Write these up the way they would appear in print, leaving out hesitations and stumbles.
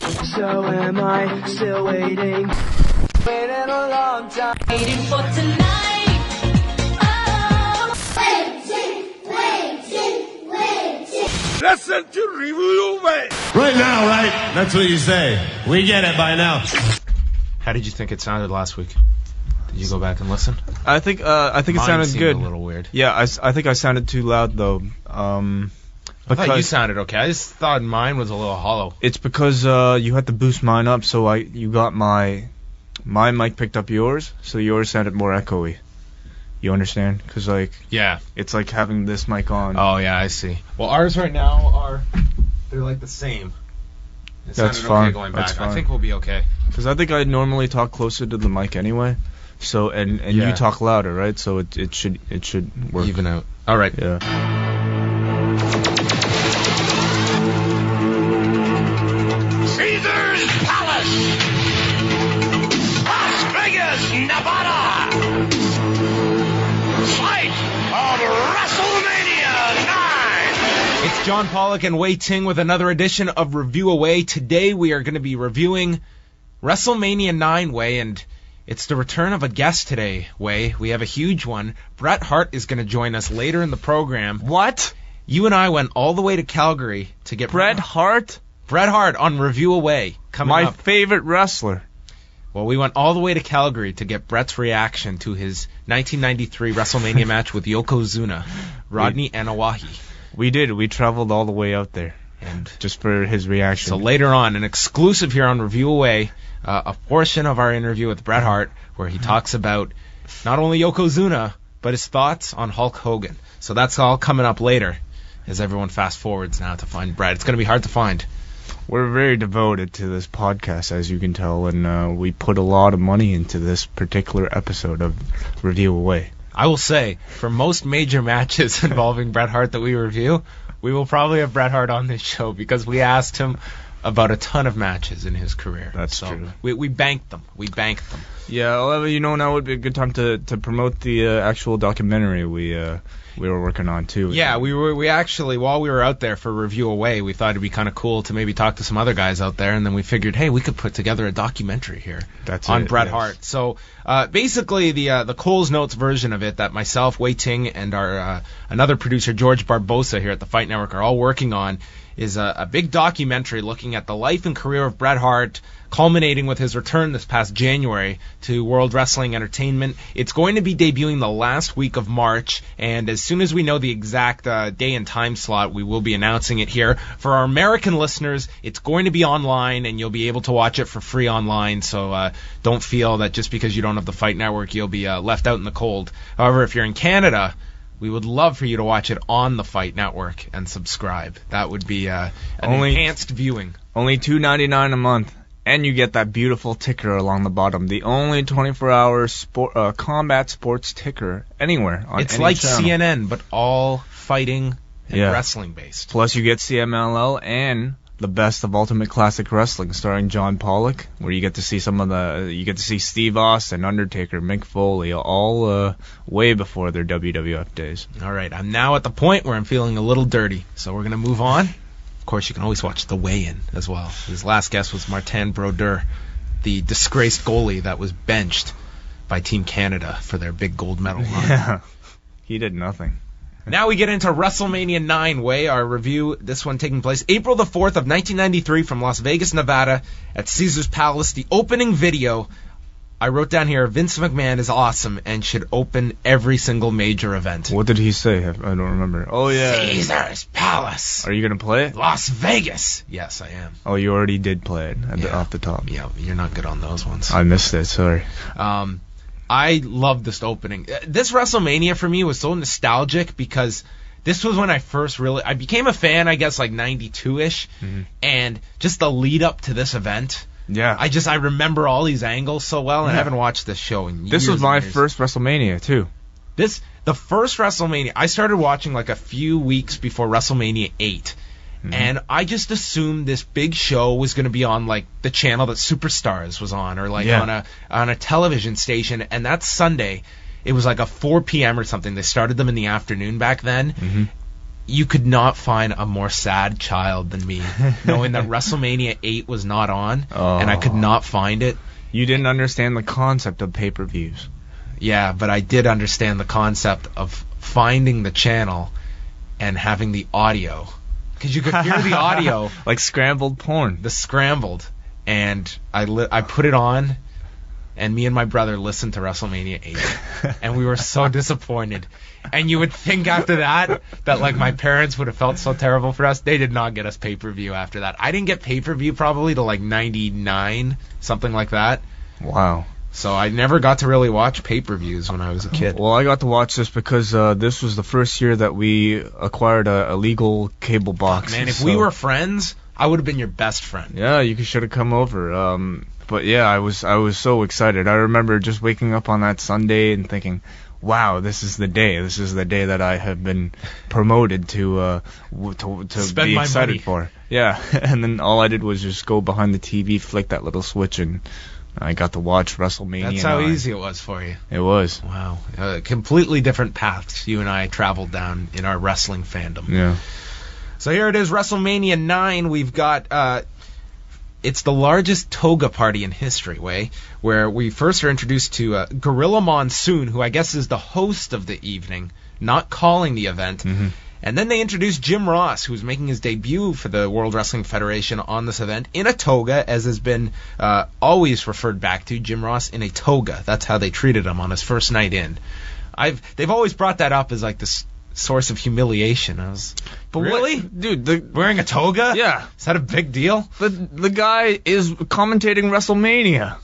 So am I still waiting? Waiting a long time. Waiting for tonight. Oh. Waiting. Listen to Review-A-WAI. Right now, right? That's what you say. We get it by now. How did you think it sounded last week? Did you go back and listen? I think it Mine sounded seemed good. A little weird. Yeah, I think I sounded too loud though. I thought you sounded okay. I just thought mine was a little hollow. It's because you had to boost mine up, so you got my mic picked up yours, so yours sounded more echoey. You understand? Because yeah, it's like having this mic on. Oh yeah, I see. Well, ours right now they're like the same. That's fine. Okay going back. That's fine. I think we'll be okay. Because I think I normally talk closer to the mic anyway. So and Yeah. you talk louder, right? So it should work. Even out. All right. Yeah. Caesar's Palace, Las Vegas, Nevada. Fight of WrestleMania IX. It's John Pollock and Wei Ting with another edition of Review-A-WAI. Today we are going to be reviewing WrestleMania IX, Wei, and it's the return of a guest today, Wei. We have a huge one. Bret Hart is going to join us later in the program. What? You and I went all the way to Calgary to get Bret Hart? Bret Hart on Review-A-WAI coming My up. favorite wrestler. Well, we went all the way to Calgary to get Bret's reaction to his 1993 WrestleMania match with Yokozuna, Rodney Anawahi. We did. We traveled all the way out there, And just for his reaction. so later on, an exclusive here on Review-A-WAI, a portion of our interview with Bret Hart where he talks about not only Yokozuna, but his thoughts on Hulk Hogan. So that's all coming up later as everyone fast forwards now to find Bret. It's going to be hard to find. We're very devoted to this podcast, as you can tell, and we put a lot of money into this particular episode of Review-A-WAI. I will say, for most major matches involving Bret Hart that we review, we will probably have Bret Hart on this show because we asked him about a ton of matches in his career. That's true. We banked them. Yeah, well, now would be a good time to promote the actual documentary we were working on too. Yeah, we actually, while we were out there for Review-A-WAI, we thought it'd be kind of cool to maybe talk to some other guys out there, and then we figured, hey, we could put together a documentary here on Bret Hart. So basically, the Coles Notes version of it that myself, Wei Ting, and our another producer, George Barbosa here at the Fight Network are all working on is a big documentary looking at the life and career of Bret Hart, culminating with his return this past January to World Wrestling Entertainment. It's going to be debuting the last week of March, and as soon as we know the exact day and time slot, we will be announcing it here. For our American listeners, it's going to be online, and you'll be able to watch it for free online, so don't feel that just because you don't have the Fight Network, you'll be left out in the cold. However, if you're in Canada, we would love for you to watch it on the Fight Network and subscribe. That would be an enhanced viewing. Only $2.99 a month. And you get that beautiful ticker along the bottom. The only 24-hour combat sports ticker anywhere on It's any like channel. CNN, but all fighting and wrestling based. Plus you get CMLL and the best of Ultimate Classic Wrestling, starring John Pollock, where you get to see you get to see Steve Austin, Undertaker, Mick Foley, all way before their WWF days. All right, I'm now at the point where I'm feeling a little dirty, so we're going to move on. Of course, you can always watch the weigh-in as well. His last guest was Martin Brodeur, the disgraced goalie that was benched by Team Canada for their big gold medal run. Yeah, he did nothing. Now we get into WrestleMania IX, Way, our review, this one taking place April the 4th of 1993 from Las Vegas, Nevada at Caesar's Palace. The opening video, I wrote down here, Vince McMahon is awesome and should open every single major event. What did he say? I don't remember. Oh, yeah. Caesar's Palace. Are you going to play it? Las Vegas. Yes, I am. Oh, you already did play it off the top. Yeah, you're not good on those ones. I missed it, sorry. I love this opening. This WrestleMania for me was so nostalgic because this was when I first I became a fan, I guess, like 92-ish, and just the lead up to this event. Yeah. I remember all these angles so well, and I haven't watched this show in years. This was my first WrestleMania, too. The first WrestleMania, I started watching like a few weeks before WrestleMania 8. And I just assumed this big show was going to be on like the channel that Superstars was on, or like on a television station. And that Sunday, it was like a 4 p.m. or something. They started them in the afternoon back then. you could not find a more sad child than me, knowing that WrestleMania 8 was not on, and I could not find it. You didn't understand the concept of pay-per-views. Yeah, but I did understand the concept of finding the channel and having the audio. Because you could hear the audio. Like scrambled porn. The scrambled. And I put it on, and me and my brother listened to WrestleMania 8. And we were so disappointed. And you would think after that like my parents would have felt so terrible for us. They did not get us pay-per-view after that. I didn't get pay-per-view probably till like 99, something like that. Wow. So I never got to really watch pay-per-views when I was a kid. Well, I got to watch this because this was the first year that we acquired a legal cable box. Man, if we were friends, I would have been your best friend. Yeah, you should have come over. But yeah, I was so excited. I remember just waking up on that Sunday and thinking, wow, this is the day. This is the day that I have been promoted to Spend be my excited money. for. Yeah, and then all I did was just go behind the TV, flick that little switch, and I got to watch WrestleMania. That's how 9. easy it was for you. It was. Wow. Completely different paths you and I traveled down in our wrestling fandom. Yeah. So here it is, WrestleMania 9. We've got... it's the largest toga party in history, where we first are introduced to Gorilla Monsoon, who I guess is the host of the evening, not calling the event. Mm-hmm. And then they introduced Jim Ross, who's making his debut for the World Wrestling Federation on this event, in a toga, as has been always referred back to, Jim Ross in a toga. That's how they treated him on his first night in. They've always brought that up as like this source of humiliation. But really? Dude, wearing a toga? Yeah. Is that a big deal? The guy is commentating WrestleMania.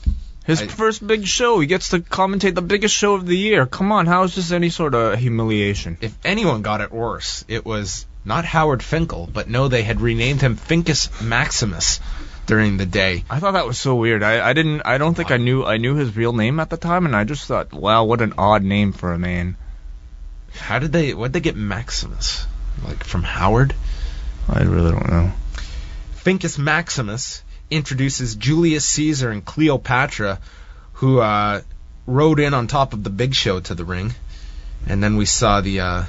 His first big show. He gets to commentate the biggest show of the year. Come on, how is this any sort of humiliation? If anyone got it worse, it was not Howard Finkel, but no, they had renamed him Fincus Maximus during the day. I thought that was so weird. I don't think I knew his real name at the time, and I just thought, wow, what an odd name for a man. What'd they get Maximus? Like from Howard? I really don't know. Fincus Maximus introduces Julius Caesar and Cleopatra, who rode in on top of the Big Show to the ring. And then we saw the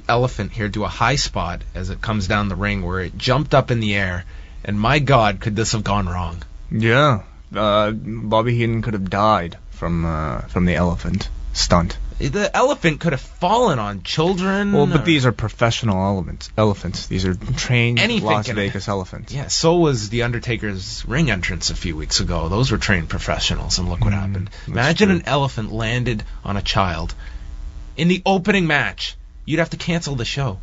elephant here do a high spot as it comes down the ring, where it jumped up in the air. And my God, could this have gone wrong? Yeah. Bobby Heenan could have died from the elephant stunt. The elephant could have fallen on children. Well, but these are professional elephants. These are trained Las Vegas elephants. Yeah, so was the Undertaker's ring entrance a few weeks ago. Those were trained professionals, and look what happened. Imagine an elephant landed on a child. In the opening match, you'd have to cancel the show.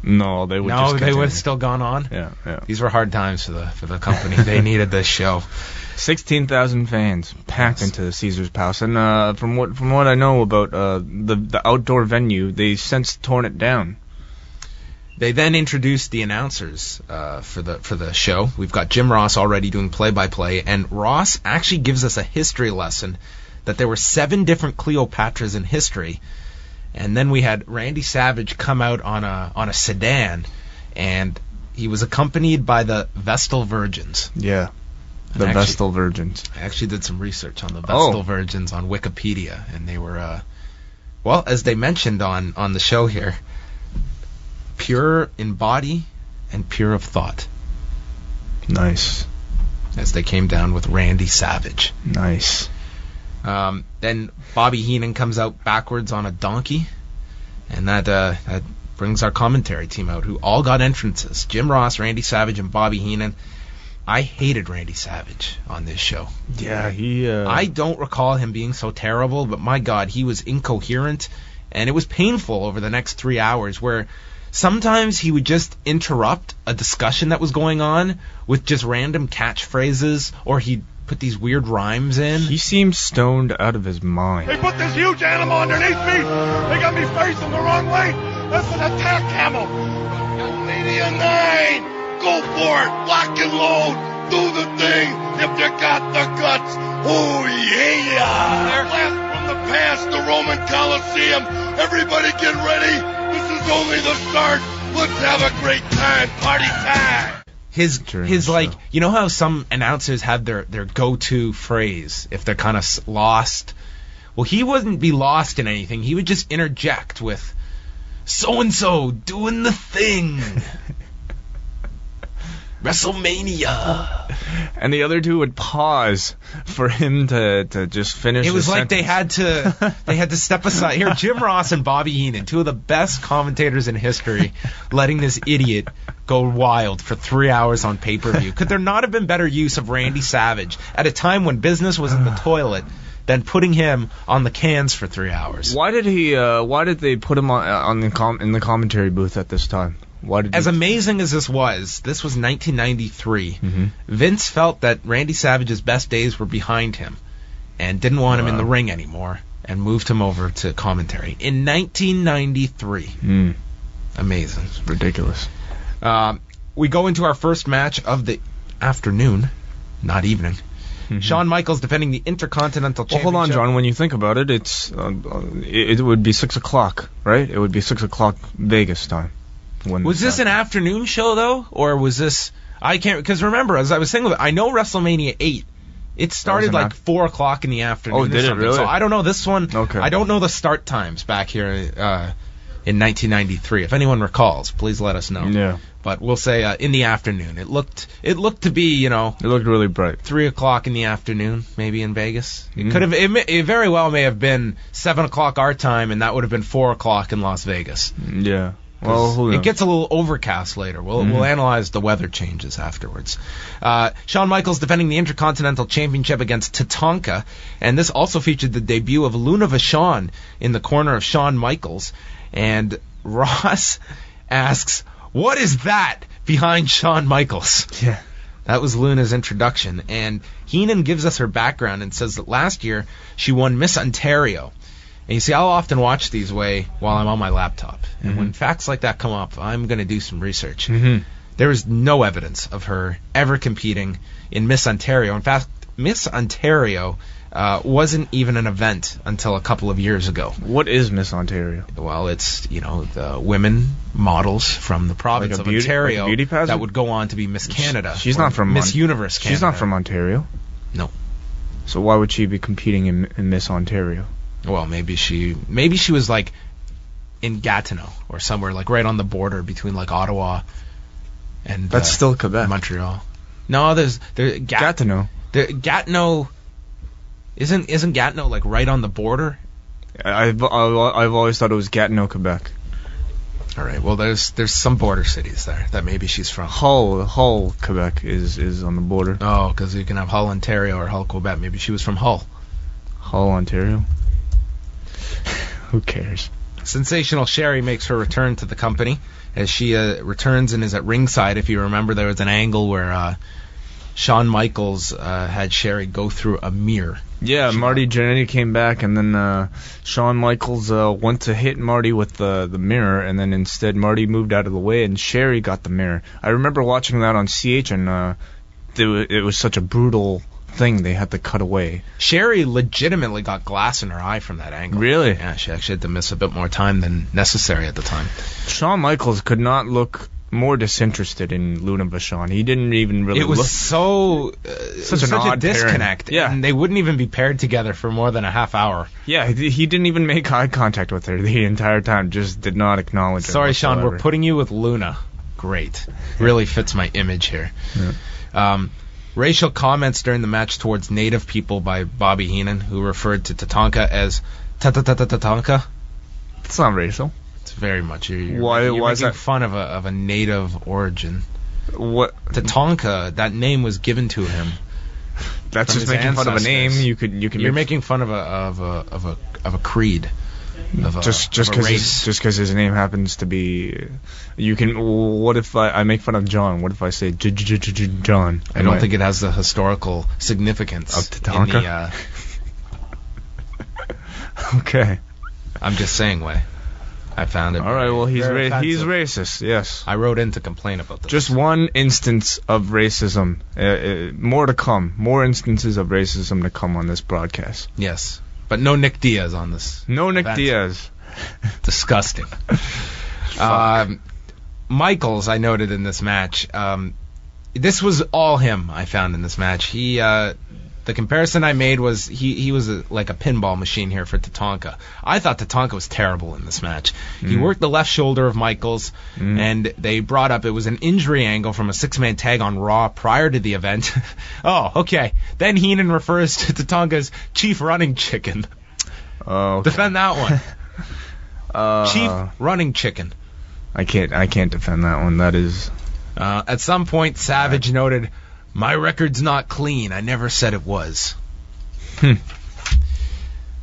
No, they would just continue. They would have still gone on? Yeah. These were hard times for the company. They needed this show. 16,000 fans packed into Caesar's Palace, and from what I know about the outdoor venue, they since torn it down. They then introduced the announcers for the show. We've got Jim Ross already doing play-by-play, and Ross actually gives us a history lesson that there were 7 different Cleopatras in history. And then we had Randy Savage come out on a sedan, and he was accompanied by the Vestal Virgins. Yeah. The Vestal Virgins. I actually did some research on the Vestal Virgins on Wikipedia, and they were, well, as they mentioned on the show here, pure in body and pure of thought. Nice. As they came down with Randy Savage. Nice. Then Bobby Heenan comes out backwards on a donkey, and that brings our commentary team out, who all got entrances. Jim Ross, Randy Savage, and Bobby Heenan. I hated Randy Savage on this show. Yeah, I don't recall him being so terrible, but my God, he was incoherent, and it was painful over the next 3 hours, where sometimes he would just interrupt a discussion that was going on with just random catchphrases, or he'd put these weird rhymes in. He seemed stoned out of his mind. They put this huge animal underneath me. They got me facing the wrong way. That's an attack camel. WrestleMania 9. Go for it. Lock and load. Do the thing. If you got the guts. Oh, yeah. Blast from the past, the Roman Coliseum. Everybody get ready. This is only the start. Let's have a great time. Party time. His like, you know how some announcers have their go-to phrase if they're kind of lost? Well, he wouldn't be lost in anything. He would just interject with So-and-so doing the thing. WrestleMania. And the other two would pause for him to just finish. It was his like sentence. they had to step aside. Here, Jim Ross and Bobby Heenan, two of the best commentators in history, letting this idiot go wild for 3 hours on pay-per-view. Could there not have been better use of Randy Savage at a time when business was in the toilet than putting him on the cans for 3 hours? Why did they put him in the commentary booth at this time? As amazing as this was 1993. Mm-hmm. Vince felt that Randy Savage's best days were behind him and didn't want him in the ring anymore and moved him over to commentary in 1993. Amazing. It's ridiculous. We go into our first match of the afternoon, not evening. Mm-hmm. Shawn Michaels defending the Intercontinental Championship. Well, hold on, John. When you think about it, it would be 6 o'clock, right? It would be 6 o'clock Vegas time. Was this an afternoon show, though? Or was this... I can't... Because remember, as I was saying, I know WrestleMania 8, it started like 4 o'clock in the afternoon. Oh, did it really? So I don't know this one. Okay. I don't know the start times back here in 1993. If anyone recalls, please let us know. Yeah. But we'll say in the afternoon. It looked to be, It looked really bright. 3 o'clock in the afternoon, maybe in Vegas. It could have... It very well may have been 7 o'clock our time, and that would have been 4 o'clock in Las Vegas. Yeah. Well, who knows? It gets a little overcast later. We'll analyze the weather changes afterwards. Shawn Michaels defending the Intercontinental Championship against Tatanka, and this also featured the debut of Luna Vachon in the corner of Shawn Michaels. And Ross asks, "What is that behind Shawn Michaels?" Yeah. That was Luna's introduction, and Heenan gives us her background and says that last year she won Miss Ontario. And you see, I'll often watch these while I'm on my laptop. And when facts like that come up, I'm going to do some research. There is no evidence of her ever competing in Miss Ontario. In fact, Miss Ontario wasn't even an event until a couple of years ago. What is Miss Ontario? Well, it's, the women models from the province of Ontario that would go on to be Miss Canada. She's not from Miss Universe Canada. She's not from Ontario. No. So why would she be competing in Miss Ontario? Well, maybe she was like in Gatineau or somewhere like right on the border between like Ottawa and that's still Quebec, Montreal. No, there's Gatineau. Gatineau isn't Gatineau like right on the border? I've always thought it was Gatineau, Quebec. All right. Well, there's some border cities there that maybe she's from. Hull, Quebec is on the border. Oh, because you can have Hull, Ontario, or Hull, Quebec. Maybe she was from Hull. Hull, Ontario. Who cares? Sensational Sherri makes her return to the company as she returns and is at ringside. If you remember, there was an angle where Shawn Michaels had Sherri go through a mirror. Yeah, Marty Jannetty came back, and then Shawn Michaels went to hit Marty with the mirror, and then instead Marty moved out of the way, and Sherri got the mirror. I remember watching that on CH, and it was such a brutal thing they had to cut away. Sherri legitimately got glass in her eye from that angle. Really? Yeah, she actually had to miss a bit more time than necessary at the time. Shawn Michaels could not look more disinterested in Luna Vachon. He didn't even really look. It was such a disconnect. Yeah. And they wouldn't even be paired together for more than a half hour. Yeah, he didn't even make eye contact with her the entire time. Just did not acknowledge her. Sorry, Shawn, we're putting you with Luna. Great. Really fits my image here. Yeah. Racial comments during the match towards Native people by Bobby Heenan, who referred to Tatanka as Tatanka. It's not racial. It's very much. You're making fun of a Native origin. What? Tatanka, that name was given to him. That's just making fun of a name. You're making fun of a creed. Just because his name happens to be, you can. What if I make fun of John? What if I say John? I don't think it has the historical significance of Tatanka. Okay, I'm just saying, Way. I found it. All right. Well, he's racist. Yes. I wrote in to complain about this. Just one instance of racism. More to come. More instances of racism to come on this broadcast. Yes. But no Nick Diaz on this. No Nick Diaz. Disgusting. Michaels, I noted in this match. This was all him, I found in this match. He the comparison I made was he was like a pinball machine here for Tatanka. I thought Tatanka was terrible in this match. He worked the left shoulder of Michaels, and they brought up it was an injury angle from a 6-man tag on Raw prior to the event. Oh, okay. Then Heenan refers to Tatanka's chief running chicken. Oh, okay. Defend that one. Chief running chicken. I can't defend that one. That is... At some point, Savage noted, "My record's not clean. I never said it was."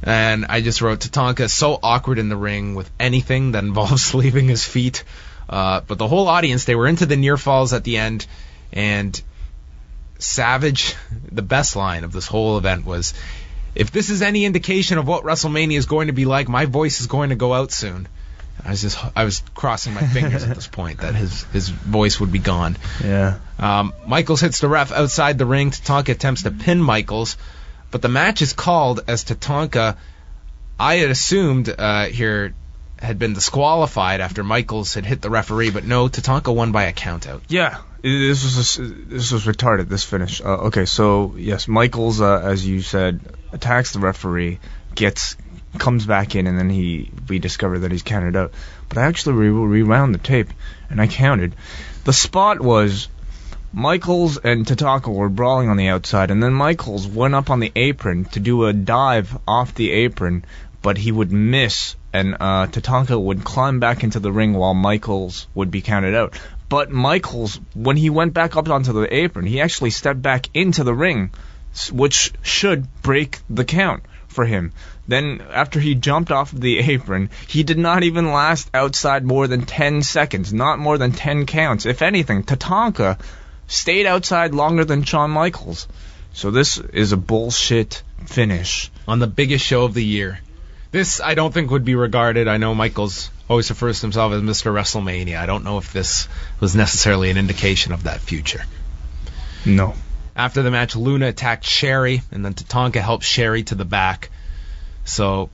And I just wrote, Tatanka is so awkward in the ring with anything that involves leaving his feet. But the whole audience, they were into the near falls at the end. And Savage, the best line of this whole event was, "If this is any indication of what WrestleMania is going to be like, my voice is going to go out soon." I was crossing my fingers at this point that his voice would be gone. Yeah. Michaels hits the ref outside the ring. Tatanka attempts to pin Michaels, but the match is called as Tatanka, I had assumed here, had been disqualified after Michaels had hit the referee, but no, Tatanka won by a countout. Yeah. This was retarded, this finish. Okay, so yes, Michaels, as you said, attacks the referee, comes back in, and then we discover that he's counted out. But I actually rewound the tape, and I counted. The spot was Michaels and Tatanka were brawling on the outside, and then Michaels went up on the apron to do a dive off the apron, but he would miss, and Tatanka would climb back into the ring while Michaels would be counted out. But Michaels, when he went back up onto the apron, he actually stepped back into the ring, which should break the count for him. Then, after he jumped off the apron, he did not even last outside more than 10 seconds, not more than 10 counts. If anything, Tatanka stayed outside longer than Shawn Michaels. So this is a bullshit finish. On the biggest show of the year. This, I don't think, would be regarded. I know Michaels always refers to himself as Mr. WrestleMania. I don't know if this was necessarily an indication of that future. No. After the match, Luna attacked Sherri, and then Tatanka helped Sherri to the back. So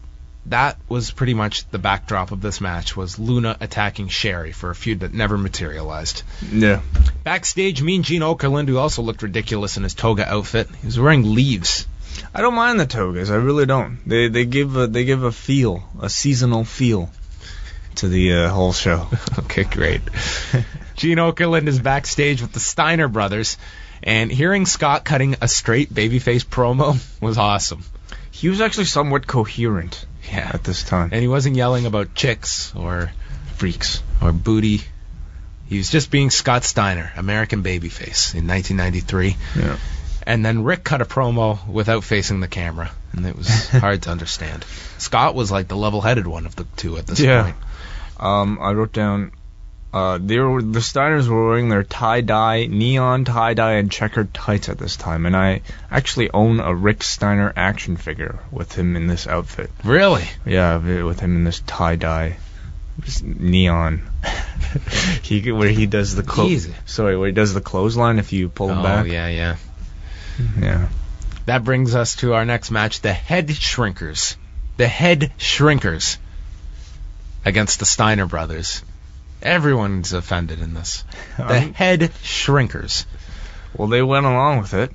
that was pretty much the backdrop of this match, was Luna attacking Sherri for a feud that never materialized. Yeah. Backstage, Mean Gene Okerlund, who also looked ridiculous in his toga outfit, he was wearing leaves. I don't mind the togas. I really don't. They give a feel, a seasonal feel to the whole show. Okay, great. Gene Okerlund is backstage with the Steiner brothers, and hearing Scott cutting a straight babyface promo was awesome. He was actually somewhat coherent at this time. And he wasn't yelling about chicks or freaks or booty. He was just being Scott Steiner, American babyface, in 1993. Yeah. And then Rick cut a promo without facing the camera, and it was hard to understand. Scott was like the level-headed one of the two at this point. I wrote down... the Steiners were wearing their neon tie-dye and checkered tights at this time, and I actually own a Rick Steiner action figure with him in this outfit. Really? Yeah, with him in this tie-dye, neon. where he does the where he does the clothesline if you pull him back. Oh yeah. Yeah. That brings us to our next match: the Headshrinkers. The Headshrinkers against the Steiner brothers. Everyone's offended in this. The Headshrinkers. Well, they went along with it.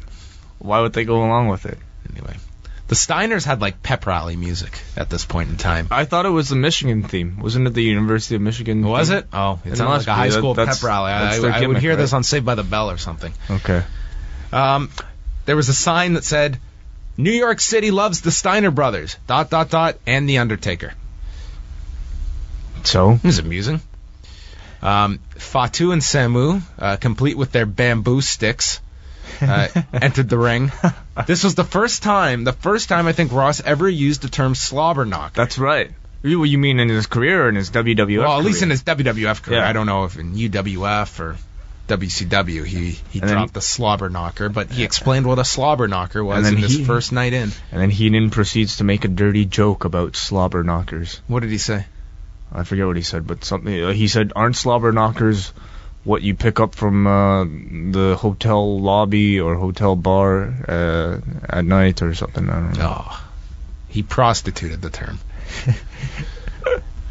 Why would they go along with it? Anyway, the Steiners had like pep rally music at this point in time. I thought it was the Michigan theme. Wasn't it the University of Michigan Was theme? it? Oh, it sounded like a high school pep rally. I would hear this on Saved by the Bell or something. Okay. There was a sign that said, "New York City loves the Steiner brothers, ... and the Undertaker." So? It was amusing. Fatu and Samu, complete with their bamboo sticks, entered the ring. This was the first time I think Ross ever used the term slobber knocker. That's right. You mean in his career or in his WWF career? Well, at least in his WWF career. Yeah. I don't know if in UWF or WCW he dropped the slobber knocker, but he explained what a slobber knocker was in his first night in. And then Heenan proceeds to make a dirty joke about slobber knockers. What did he say? I forget what he said, but something. He said, "Aren't slobber knockers what you pick up from the hotel lobby or hotel bar at night or something?" I don't know. Oh, he prostituted the term.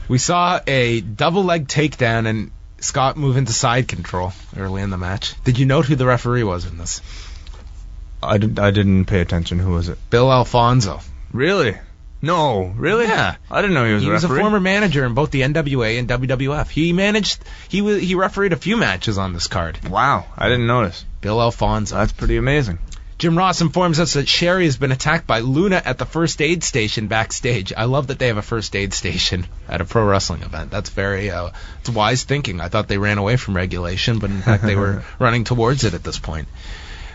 We saw a double leg takedown and Scott move into side control early in the match. Did you note who the referee was in this? I didn't pay attention. Who was it? Bill Alfonso. Really? No, really? Yeah. I didn't know he was a referee. He was a former manager in both the NWA and WWF. He refereed a few matches on this card. Wow, I didn't notice. Bill Alfonso. That's pretty amazing. Jim Ross informs us that Sherri has been attacked by Luna at the first aid station backstage. I love that they have a first aid station at a pro wrestling event. That's very it's wise thinking. I thought they ran away from regulation, but in fact they were running towards it at this point.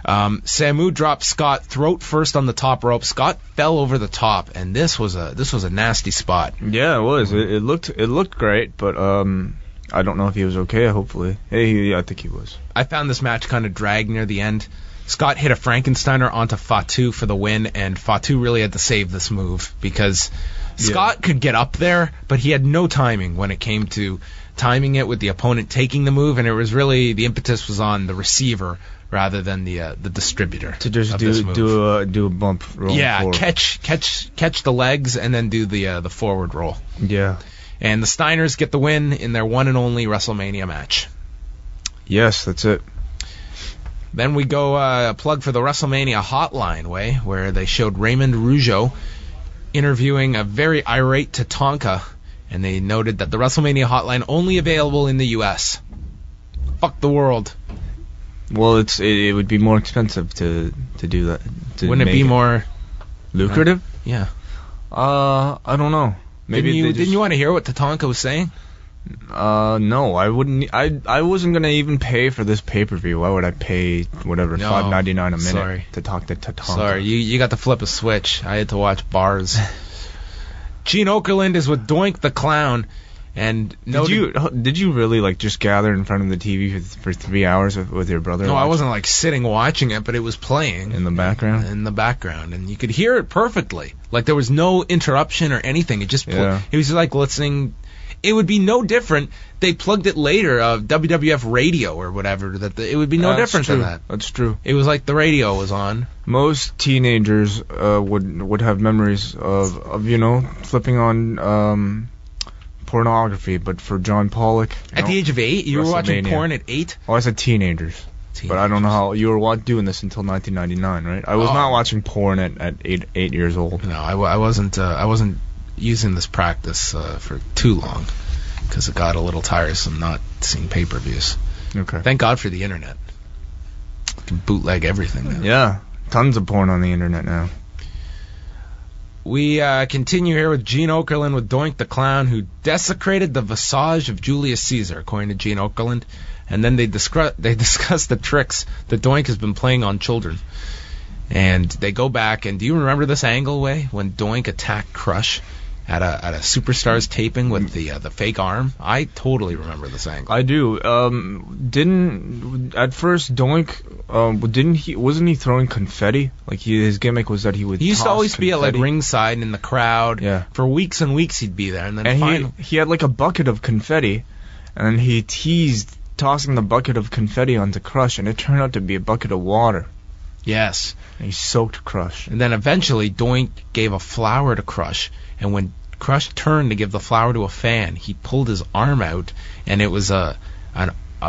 Samu dropped Scott throat first on the top rope. Scott fell over the top, and this was a nasty spot. Yeah, it was. It looked great, but I don't know if he was okay. Hopefully, I think he was. I found this match kind of dragged near the end. Scott hit a Frankensteiner onto Fatu for the win, and Fatu really had to save this move because Scott could get up there, but he had no timing when it came to timing it with the opponent taking the move, and it was really the impetus was on the receiver rather than the distributor to just of do a bump roll. Yeah, forward. catch the legs and then do the forward roll. Yeah. And the Steiners get the win in their one and only WrestleMania match. Yes, that's it. Then we go a plug for the WrestleMania hotline way, where they showed Raymond Rougeau interviewing a very irate Tatanka, and they noted that the WrestleMania hotline only available in the U.S. Fuck the world. Well, it would be more expensive to do that. Wouldn't it be more lucrative? Yeah. I don't know. Maybe didn't you want to hear what Tatanka was saying? No, I wouldn't. I wasn't gonna even pay for this pay-per-view. Why would I pay whatever $5.99 a minute to talk to Tatanka? Sorry, you got to flip a switch. I had to watch bars. Gene Okerlund is with Doink the Clown, and did you really just gather in front of the TV for 3 hours with your brother? No, I wasn't sitting watching it, but it was playing in the background. And you could hear it perfectly. Like there was no interruption or anything. It just it was like listening. It would be no different. They plugged it later of WWF radio or whatever. It would be no different than that. That's true. It was like the radio was on. Most teenagers would have memories of flipping on pornography, but for John Pollock, at the age of 8, you were watching porn at 8. Oh, I said teenagers. But I don't know how you were doing this until 1999, right? I was not watching porn at 8 years old. No, I wasn't. I wasn't using this practice for too long because it got a little tiresome not seeing pay-per-views. Okay. Thank God for the internet. You can bootleg everything now. Yeah, tons of porn on the internet now. We continue here with Gene Okerlund with Doink the Clown, who desecrated the visage of Julius Caesar, according to Gene Okerlund. And then they discuss the tricks that Doink has been playing on children. And they go back, and do you remember this angle, Way, when Doink attacked Crush at a Superstars taping with the fake arm? I totally remember this angle. I do. At first Doink wasn't he throwing confetti? His gimmick was that he used to always confetti. be at ringside and in the crowd. Yeah. For weeks and weeks he'd be there, and then he had a bucket of confetti, and then he teased tossing the bucket of confetti onto Crush, and it turned out to be a bucket of water. Yes. And he soaked Crush. And then eventually Doink gave a flower to Crush, and when Crush turned to give the flower to a fan, he pulled his arm out, and it was a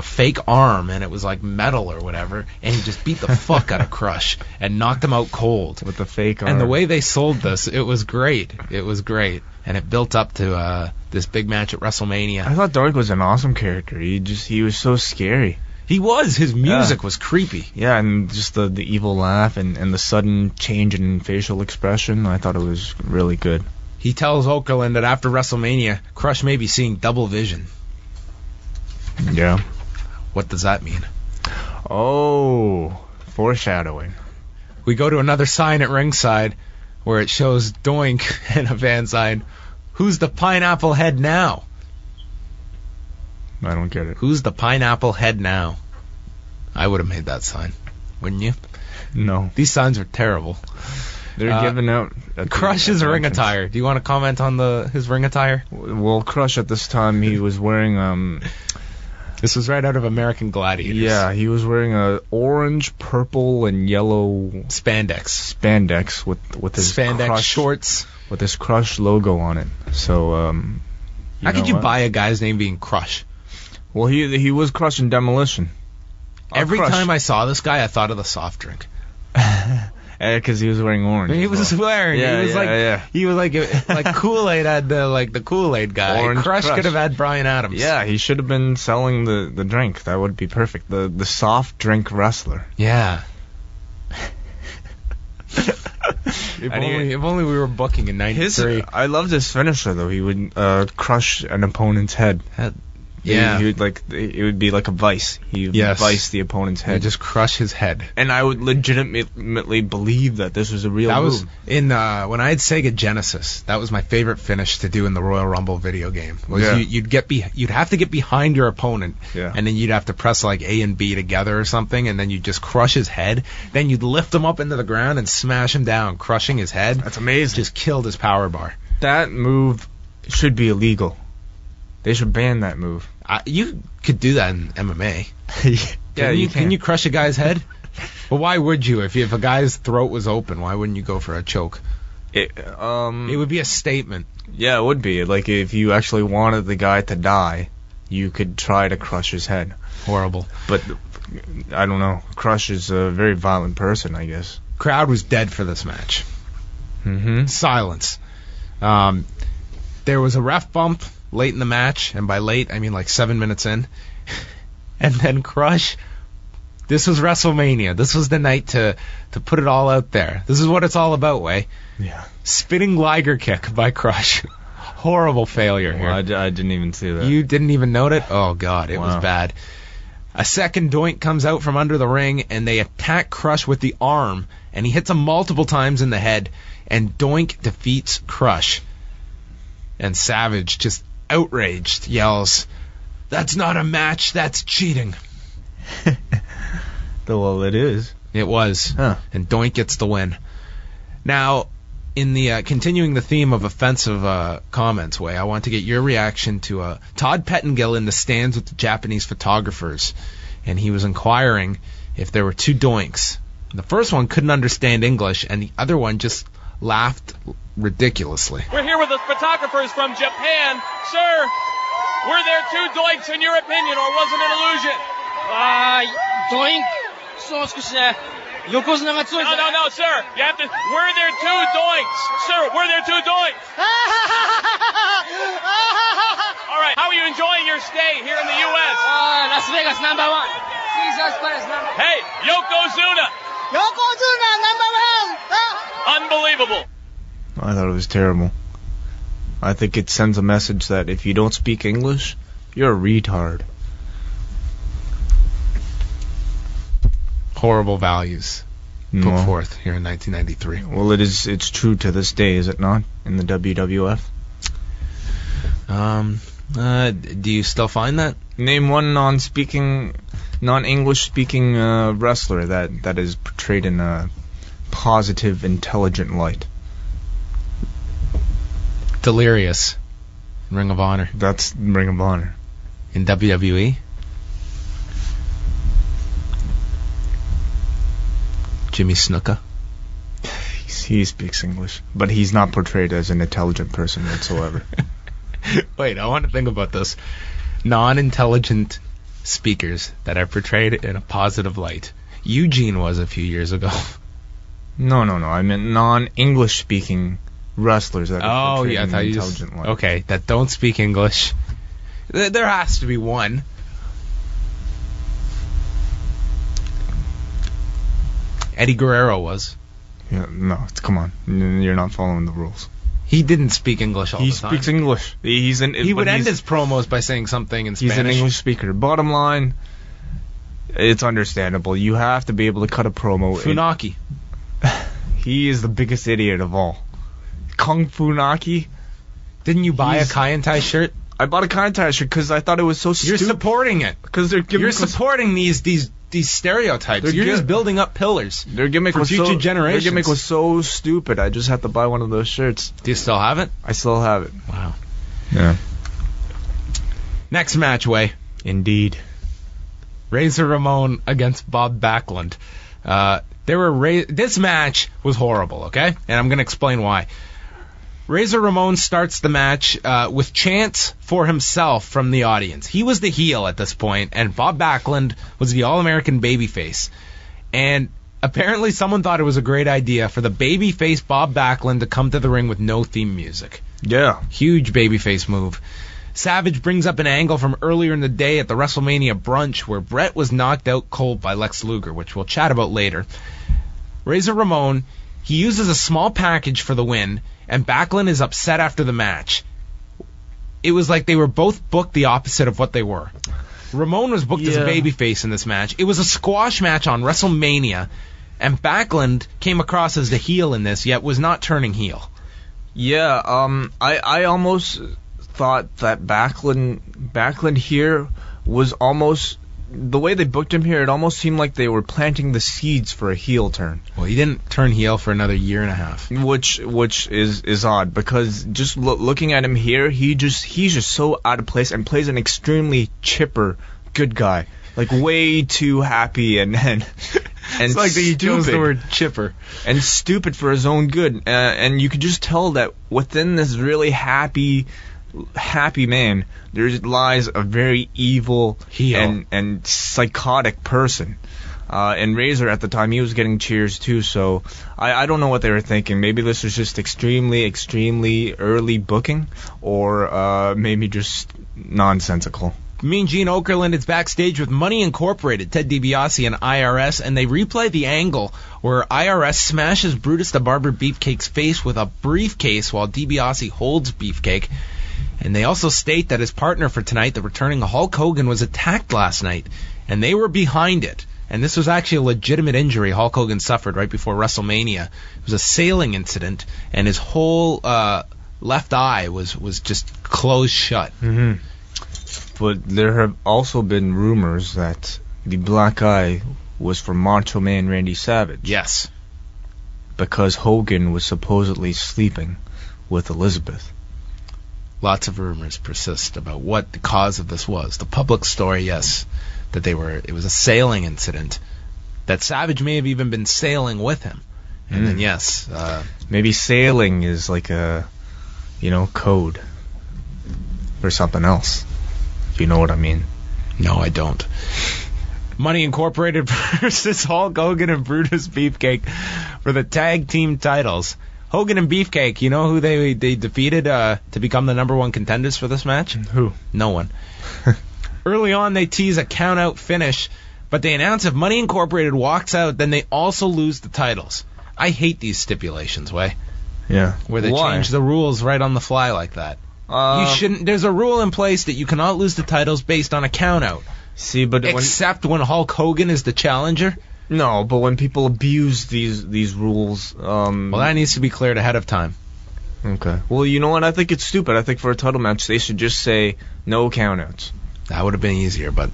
fake arm, and it was like metal or whatever, and he just beat the fuck out of Crush and knocked him out cold. With the fake arm. And the way they sold this, it was great. It was great. And it built up to this big match at WrestleMania. I thought Doink was an awesome character. He was so scary. He was. His music was creepy. Yeah, and just the evil laugh and the sudden change in facial expression. I thought it was really good. He tells Okerlund that after WrestleMania, Crush may be seeing double vision. Yeah. What does that mean? Oh, foreshadowing. We go to another sign at ringside where it shows Doink and a van sign. Who's the pineapple head now? I don't get it. Who's the pineapple head now? I would have made that sign, wouldn't you? No. These signs are terrible. They're giving out... Crush's ring attire. Do you want to comment on his ring attire? Well, Crush at this time, he was wearing... This was right out of American Gladiators. Yeah, he was wearing a orange, purple, and yellow... Spandex with his Spandex Crush, shorts. With his Crush logo on it. So, how could you buy a guy's name being Crush? Well, he was Crush in Demolition. Every time I saw this guy, I thought of the soft drink. Because he was wearing orange. He was wearing. Yeah, he was like Kool-Aid had the Kool-Aid guy. Orange Crush Crush. could have had Bryan Adams. Yeah, he should have been selling the drink. That would be perfect. The soft drink wrestler. Yeah. If only we were booking in '93. I loved his finisher though. He would crush an opponent's head. Yeah. He would it would be like a vice. He would vice the opponent's head. He'd just crush his head. And I would legitimately believe that this was a real move. That was in when I had Sega Genesis. That was my favorite finish to do in the Royal Rumble video game. You'd have to get behind your opponent, and then you'd have to press like A and B together or something, and then you'd just crush his head. Then you'd lift him up into the ground and smash him down, crushing his head. That's amazing. Just killed his power bar. That move should be illegal. They should ban that move. You could do that in MMA. Yeah, you can. Can you crush a guy's head? Well, why would you? If a guy's throat was open, why wouldn't you go for a choke? It would be a statement. Yeah, it would be. Like, if you actually wanted the guy to die, you could try to crush his head. Horrible. But, I don't know. Crush is a very violent person, I guess. Crowd was dead for this match. Mm-hmm. Silence. There was a ref bump late in the match, and by late, I mean like 7 minutes in. And then Crush, this was WrestleMania. This was the night to put it all out there. This is what it's all about, Way. Yeah. Spinning Liger kick by Crush. Horrible failure here. I didn't even see that. You didn't even note it? Oh, God, it was bad. A second Doink comes out from under the ring, and they attack Crush with the arm, and he hits him multiple times in the head, and Doink defeats Crush. And Savage, just outraged, yells, "That's not a match, that's cheating." Well, it is. It was. Huh. And Doink gets the win. Now, in the continuing the theme of offensive comments, Way, I want to get your reaction to Todd Pettengill in the stands with the Japanese photographers, and he was inquiring if there were two Doinks. The first one couldn't understand English, and the other one just laughed ridiculously. We're here with the photographers from Japan. Sir, were there two Doinks in your opinion, or was it an illusion? Doink? そう少しね、横綱が強いですね。No, sir. You have to. Were there two Doinks? Sir, were there two Doinks? All right. How are you enjoying your stay here in the U.S.? Las Vegas #1. Jesus Christ #1. Hey, Yokozuna. Yokozuna #1. Unbelievable. I thought it was terrible. I think it sends a message that if you don't speak English, you're a retard. Horrible values put forth here in 1993. Well, it's true to this day, is it not, in the WWF? Do you still find that? Name one non-English speaking wrestler that is portrayed in a positive, intelligent light. Delirious. Ring of Honor. That's Ring of Honor. In WWE? Jimmy Snuka. He speaks English, but he's not portrayed as an intelligent person whatsoever. Wait, I want to think about this. Non-intelligent speakers that are portrayed in a positive light. Eugene was a few years ago. No. I meant non-English speaking wrestlers that are portrayed in an you intelligent light. Okay, that don't speak English. There has to be one. Eddie Guerrero was. Yeah, no, come on. You're not following the rules. He didn't speak English all the time. He speaks English. He would end his promos by saying something in Spanish. He's an English speaker. Bottom line, it's understandable. You have to be able to cut a promo. Funaki. He is the biggest idiot of all. Kung Funaki. Didn't you buy a Kai En Tai shirt? I bought a Kai En Tai shirt because I thought it was so stupid. You're supporting it. Because you're supporting these stereotypes. You're just building up pillars. Their gimmick for was future generations. Their gimmick was so stupid. I just had to buy one of those shirts. Do you still have it? I still have it. Wow. Yeah. Next match, Way. Indeed. Razor Ramon against Bob Backlund. This match was horrible, okay? And I'm going to explain why. Razor Ramon starts the match with chants for himself from the audience. He was the heel at this point, and Bob Backlund was the All-American babyface. And Apparently someone thought it was a great idea for the babyface Bob Backlund to come to the ring with no theme music. Yeah. Huge babyface move. Savage brings up an angle from earlier in the day at the WrestleMania brunch where Bret was knocked out cold by Lex Luger, which we'll chat about later. Razor Ramon, he uses a small package for the win, and Backlund is upset after the match. It was like they were both booked the opposite of what they were. Ramon was booked as a babyface in this match. It was a squash match on WrestleMania, and Backlund came across as the heel in this, yet was not turning heel. Yeah, I almost thought that Backlund here was almost, the way they booked him here, it almost seemed like they were planting the seeds for a heel turn. Well, he didn't turn heel for another year and a half. Which is odd, because just looking at him here, he's just so out of place and plays an extremely chipper good guy. Like, way too happy and it's like he chose the word chipper. And stupid for his own good. And you could just tell that within this really happy man, there lies a very evil heel and psychotic person. And Razor at the time, he was getting cheers too, so I don't know what they were thinking. Maybe this was just extremely early booking, or maybe just nonsensical. Mean Gene Okerlund is backstage with Money Incorporated, Ted DiBiase, and IRS, and they replay the angle where IRS smashes Brutus the Barber Beefcake's face with a briefcase while DiBiase holds Beefcake. And they also state that his partner for tonight, the returning Hulk Hogan, was attacked last night, and they were behind it. And this was actually a legitimate injury Hulk Hogan suffered right before WrestleMania. It was a sailing incident, and his whole left eye was just closed shut. Mm-hmm. But there have also been rumors that the black eye was for Macho Man Randy Savage. Yes. Because Hogan was supposedly sleeping with Elizabeth. Lots of rumors persist about what the cause of this was. The public story, yes, that it was a sailing incident, that Savage may have even been sailing with him. And then, yes. Maybe sailing is like a, code for something else. If you know what I mean. No, I don't. Money Incorporated versus Hulk Hogan and Brutus Beefcake for the tag team titles. Hogan and Beefcake, you know who they defeated to become the number one contenders for this match? Who? No one. Early on, they tease a count-out finish, but they announce if Money Incorporated walks out, then they also lose the titles. I hate these stipulations, Way. Yeah. Where they change the rules right on the fly like that. You shouldn't. There's a rule in place that you cannot lose the titles based on a count-out. See, but except when Hulk Hogan is the challenger. No, but when people abuse these rules, well, that needs to be cleared ahead of time. Okay. Well, you know what? I think it's stupid. I think for a title match, they should just say no countouts. That would have been easier, but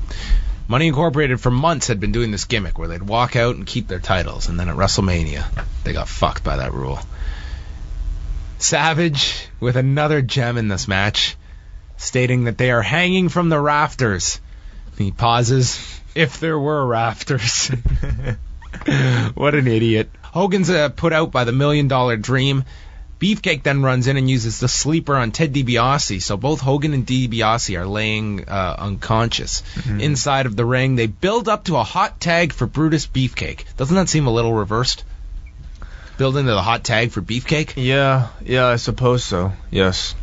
Money Incorporated for months had been doing this gimmick where they'd walk out and keep their titles, and then at WrestleMania, they got fucked by that rule. Savage with another gem in this match, stating that they are hanging from the rafters. He pauses. If there were rafters. What an idiot. Hogan's put out by the $1 Million Dream. Beefcake then runs in and uses the sleeper on Ted DiBiase, so both Hogan and DiBiase are laying unconscious. Mm-hmm. Inside of the ring, they build up to a hot tag for Brutus Beefcake. Doesn't that seem a little reversed? Build into the hot tag for Beefcake? Yeah, I suppose so. Yes.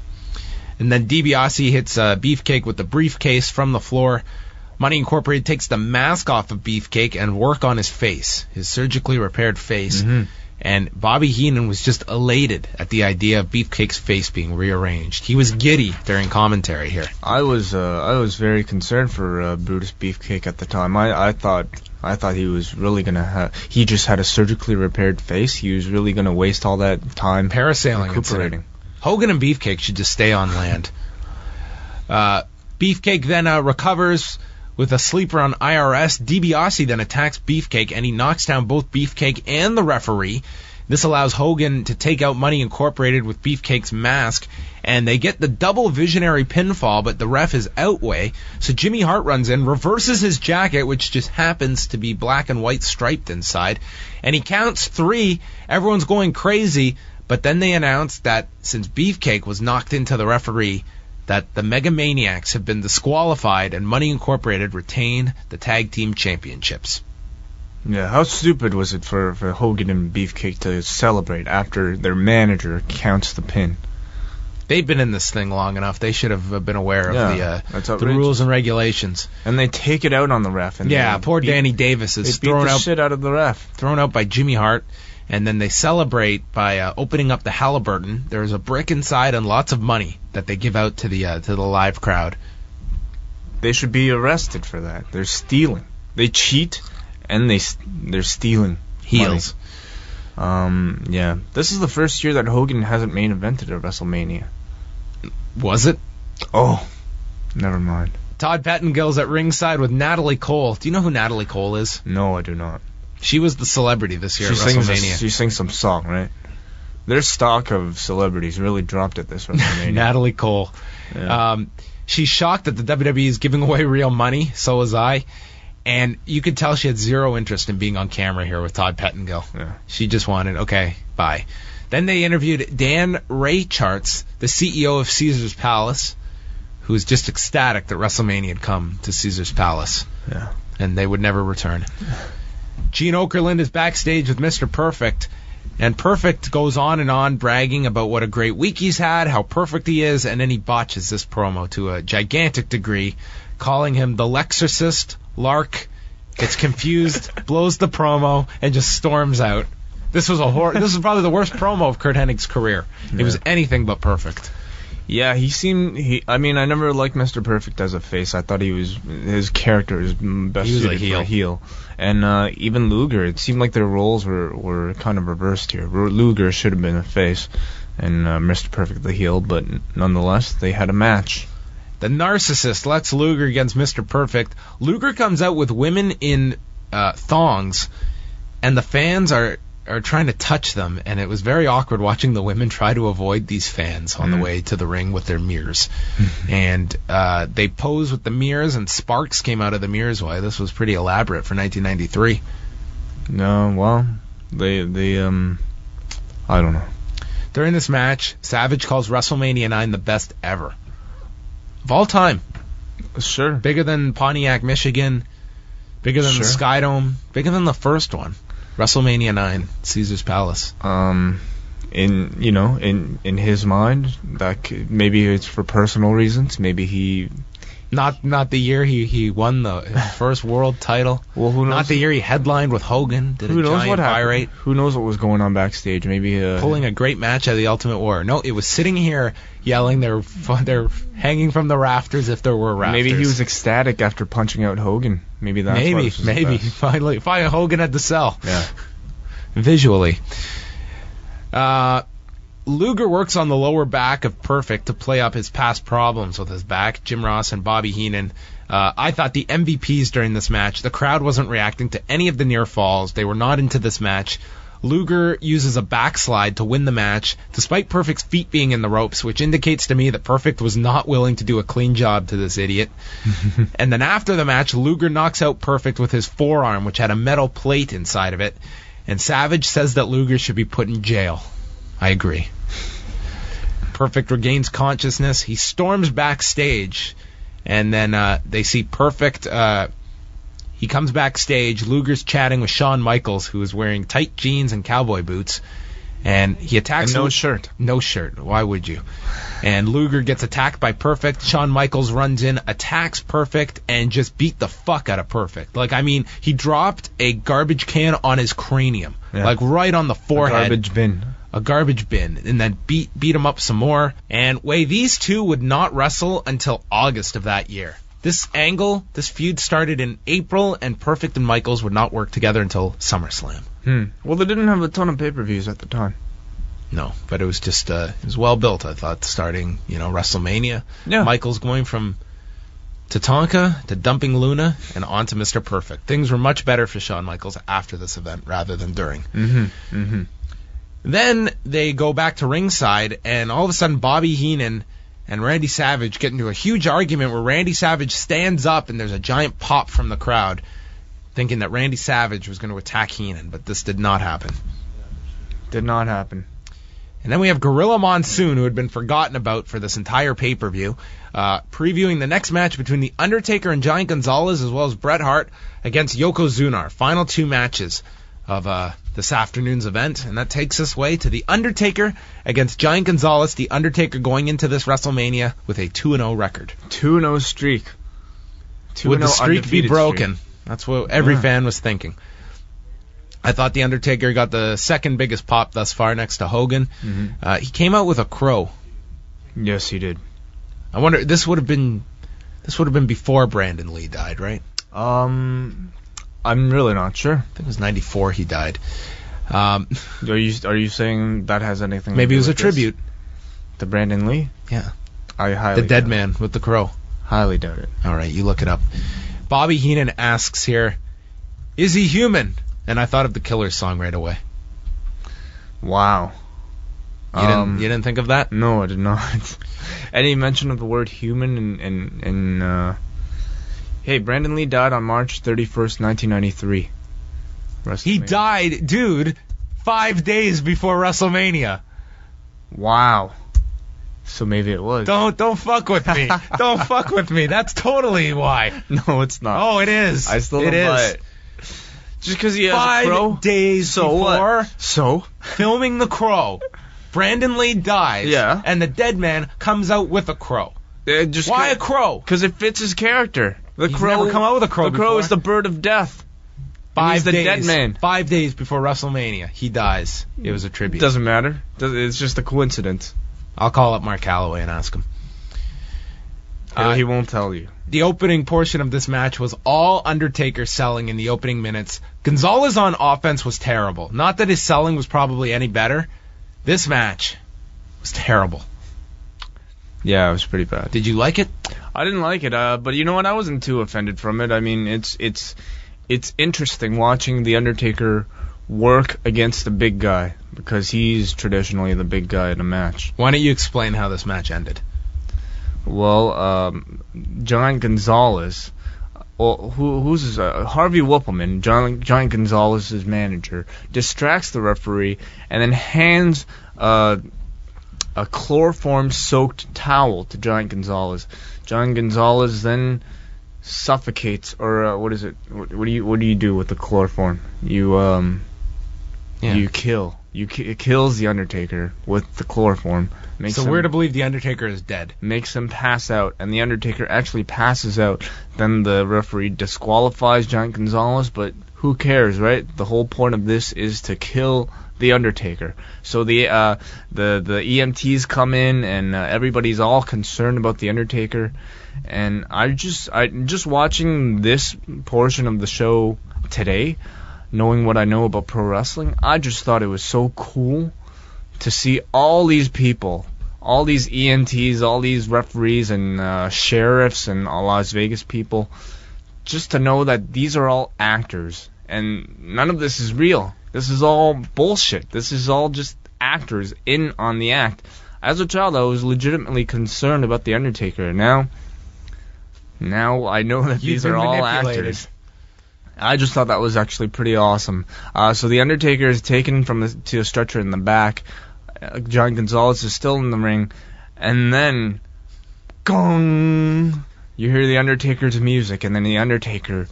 And then DiBiase hits Beefcake with the briefcase from the floor. Money Incorporated takes the mask off of Beefcake and work on his face, his surgically repaired face. Mm-hmm. And Bobby Heenan was just elated at the idea of Beefcake's face being rearranged. He was giddy during commentary here. I was very concerned for Brutus Beefcake at the time. I thought he was really gonna he just had a surgically repaired face. He was really gonna waste all that time parasailing, recuperating. Hogan and Beefcake should just stay on land. Beefcake then recovers with a sleeper on IRS. DiBiase then attacks Beefcake, and he knocks down both Beefcake and the referee. This allows Hogan to take out Money Incorporated with Beefcake's mask, and they get the double visionary pinfall, but the ref is outway. So Jimmy Hart runs in, reverses his jacket, which just happens to be black and white striped inside, and he counts 3. Everyone's going crazy, but then they announce that since Beefcake was knocked into the referee, that the Mega Maniacs have been disqualified and Money Incorporated retain the tag team championships. Yeah, how stupid was it for Hogan and Beefcake to celebrate after their manager counts the pin? They've been in this thing long enough. They should have been aware of the rules and regulations. And they take it out on the ref. And poor Danny Davis is thrown out. Shit out of the ref. Thrown out by Jimmy Hart. And then they celebrate by opening up the Halliburton. There's a brick inside and lots of money that they give out to the live crowd. They should be arrested for that. They're stealing. They cheat, and they're stealing heels. Yeah. This is the first year that Hogan hasn't main evented at WrestleMania. Was it? Oh, never mind. Todd Pettengill's at ringside with Natalie Cole. Do you know who Natalie Cole is? No, I do not. She was the celebrity this year at WrestleMania. She sings some song, right? Their stock of celebrities really dropped at this WrestleMania. Natalie Cole. Yeah. She's shocked that the WWE is giving away real money. So was I. And you could tell she had zero interest in being on camera here with Todd Pettengill. Yeah. She just wanted, okay, bye. Then they interviewed Dan Raycharts, the CEO of Caesar's Palace, who was just ecstatic that WrestleMania had come to Caesar's Palace. Yeah. And they would never return. Gene Okerlund is backstage with Mr. Perfect, and Perfect goes on and on bragging about what a great week he's had, how perfect he is, and then he botches this promo to a gigantic degree, calling him the Lexorcist, Lark, gets confused, blows the promo, and just storms out. This was this is probably the worst promo of Curt Hennig's career. It was anything but perfect. Yeah, I mean, I never liked Mr. Perfect as a face. I thought his character was best suited for a heel. And even Luger, it seemed like their roles were kind of reversed here. Luger should have been a face, and Mr. Perfect the heel, but nonetheless, they had a match. The Narcissist lets Luger against Mr. Perfect. Luger comes out with women in thongs, and the fans are trying to touch them, and it was very awkward watching the women try to avoid these fans on the way to the ring with their mirrors. And they pose with the mirrors, and sparks came out of the mirrors. Why, this was pretty elaborate for 1993. No, well, they I don't know. During this match, Savage calls WrestleMania IX the best ever. Of all time. Sure. Bigger than Pontiac, Michigan. Bigger than the Skydome. Bigger than the first one. WrestleMania IX, Caesar's Palace. In his mind, maybe it's for personal reasons. Maybe he not the year he won the first world title. Well, who knows? Not the year he headlined with Hogan. Who knows what happened? Who knows what was going on backstage? Maybe pulling a great match at the Ultimate Warrior. No, it was sitting here yelling. They're hanging from the rafters if there were rafters. Maybe he was ecstatic after punching out Hogan. Maybe that's maybe finally Hogan had to sell. Yeah. Visually. Luger works on the lower back of Perfect to play up his past problems with his back. Jim Ross and Bobby Heenan. I thought the MVPs during this match. The crowd wasn't reacting to any of the near falls. They were not into this match. Luger uses a backslide to win the match, despite Perfect's feet being in the ropes, which indicates to me that Perfect was not willing to do a clean job to this idiot. And then after the match, Luger knocks out Perfect with his forearm, which had a metal plate inside of it. And Savage says that Luger should be put in jail. I agree. Perfect regains consciousness. He storms backstage, and then they see Perfect. He comes backstage. Luger's chatting with Shawn Michaels, who is wearing tight jeans and cowboy boots, and he attacks. And no shirt. No shirt. Why would you? And Luger gets attacked by Perfect. Shawn Michaels runs in, attacks Perfect, and just beat the fuck out of Perfect. Like, I mean, he dropped a garbage can on his cranium, like right on the forehead. A garbage bin, and then beat him up some more. And these two would not wrestle until August of that year. This feud started in April, and Perfect and Michaels would not work together until SummerSlam. Well, they didn't have a ton of pay-per-views at the time. No, but it was just it was well built. I thought starting WrestleMania. Yeah. Michaels going from Tatanka to dumping Luna and on to Mr. Perfect. Things were much better for Shawn Michaels after this event rather than during. Then they go back to ringside, and all of a sudden Bobby Heenan and Randy Savage get into a huge argument where Randy Savage stands up and there's a giant pop from the crowd, thinking that Randy Savage was going to attack Heenan, but this did not happen. Did not happen. And then we have Gorilla Monsoon, who had been forgotten about for this entire pay-per-view, previewing the next match between The Undertaker and Giant Gonzalez, as well as Bret Hart against Yokozuna, our final two matches of this afternoon's event. And that takes us way to The Undertaker against Giant Gonzalez. The Undertaker going into this WrestleMania with a 2-0 record. 2-0 streak. Would the streak be broken? That's what every fan was thinking. I thought The Undertaker got the second biggest pop thus far next to Hogan. He came out with a crow. Yes, he did. I wonder, this would have been before Brandon Lee died, right? I'm really not sure. I think it was 94 he died. Are you saying that has anything maybe to do it was a with tribute to Brandon Lee? Yeah. I highly the dead doubt man with the crow. Highly doubt it. All right, you look it up. Bobby Heenan asks here, is he human? And I thought of the Killers song right away. Wow. You didn't think of that? No, I did not. Any mention of the word human in hey, Brandon Lee died on March 31st, 1993. He died, dude, 5 days before WrestleMania. Wow. So maybe it was. Don't fuck with me. Don't fuck with me. That's totally why. No, it's not. Oh, it is. I still don't buy it. Just because he has a crow? 5 days so before what? So? filming The Crow, Brandon Lee dies, yeah, and the dead man comes out with a crow. Why a crow? Because it fits his character. He's never come out with a crow The crow before. is the bird of death. He's the dead man. 5 days before WrestleMania, he dies. It was a tribute. Doesn't matter. It's just a coincidence. I'll call up Mark Calloway and ask him. He won't tell you. The opening portion of this match was all Undertaker selling in the opening minutes. Gonzalez on offense was terrible. Not that his selling was probably any better. This match was terrible. Yeah, it was pretty bad. Did you like it? I didn't like it, but you know what? I wasn't too offended from it. I mean, it's interesting watching The Undertaker work against the big guy, because he's traditionally the big guy in a match. Why don't you explain how this match ended? Well, Giant Gonzalez, who's Harvey Wippleman, Giant Gonzalez's manager, distracts the referee and then hands a chloroform-soaked towel to Giant Gonzalez. Giant Gonzalez then suffocates, or what is it? What do you do with the chloroform? You kill. It kills the Undertaker with the chloroform. So we're to believe the Undertaker is dead. Makes him pass out, and the Undertaker actually passes out. Then the referee disqualifies Giant Gonzalez, but who cares, right? The whole point of this is to kill the Undertaker. So the EMTs come in, and everybody's all concerned about the Undertaker. And I just watching this portion of the show today, knowing what I know about pro wrestling, I just thought it was so cool to see all these people, all these EMTs, all these referees and sheriffs and Las Vegas people, just to know that these are all actors and none of this is real. This is all bullshit. This is all just actors in on the act. As a child, I was legitimately concerned about the Undertaker. Now I know that these are all actors. I just thought that was actually pretty awesome. So the Undertaker is taken to a stretcher in the back. Giant Gonzalez is still in the ring, and then gong! You hear the Undertaker's music, and then the Undertaker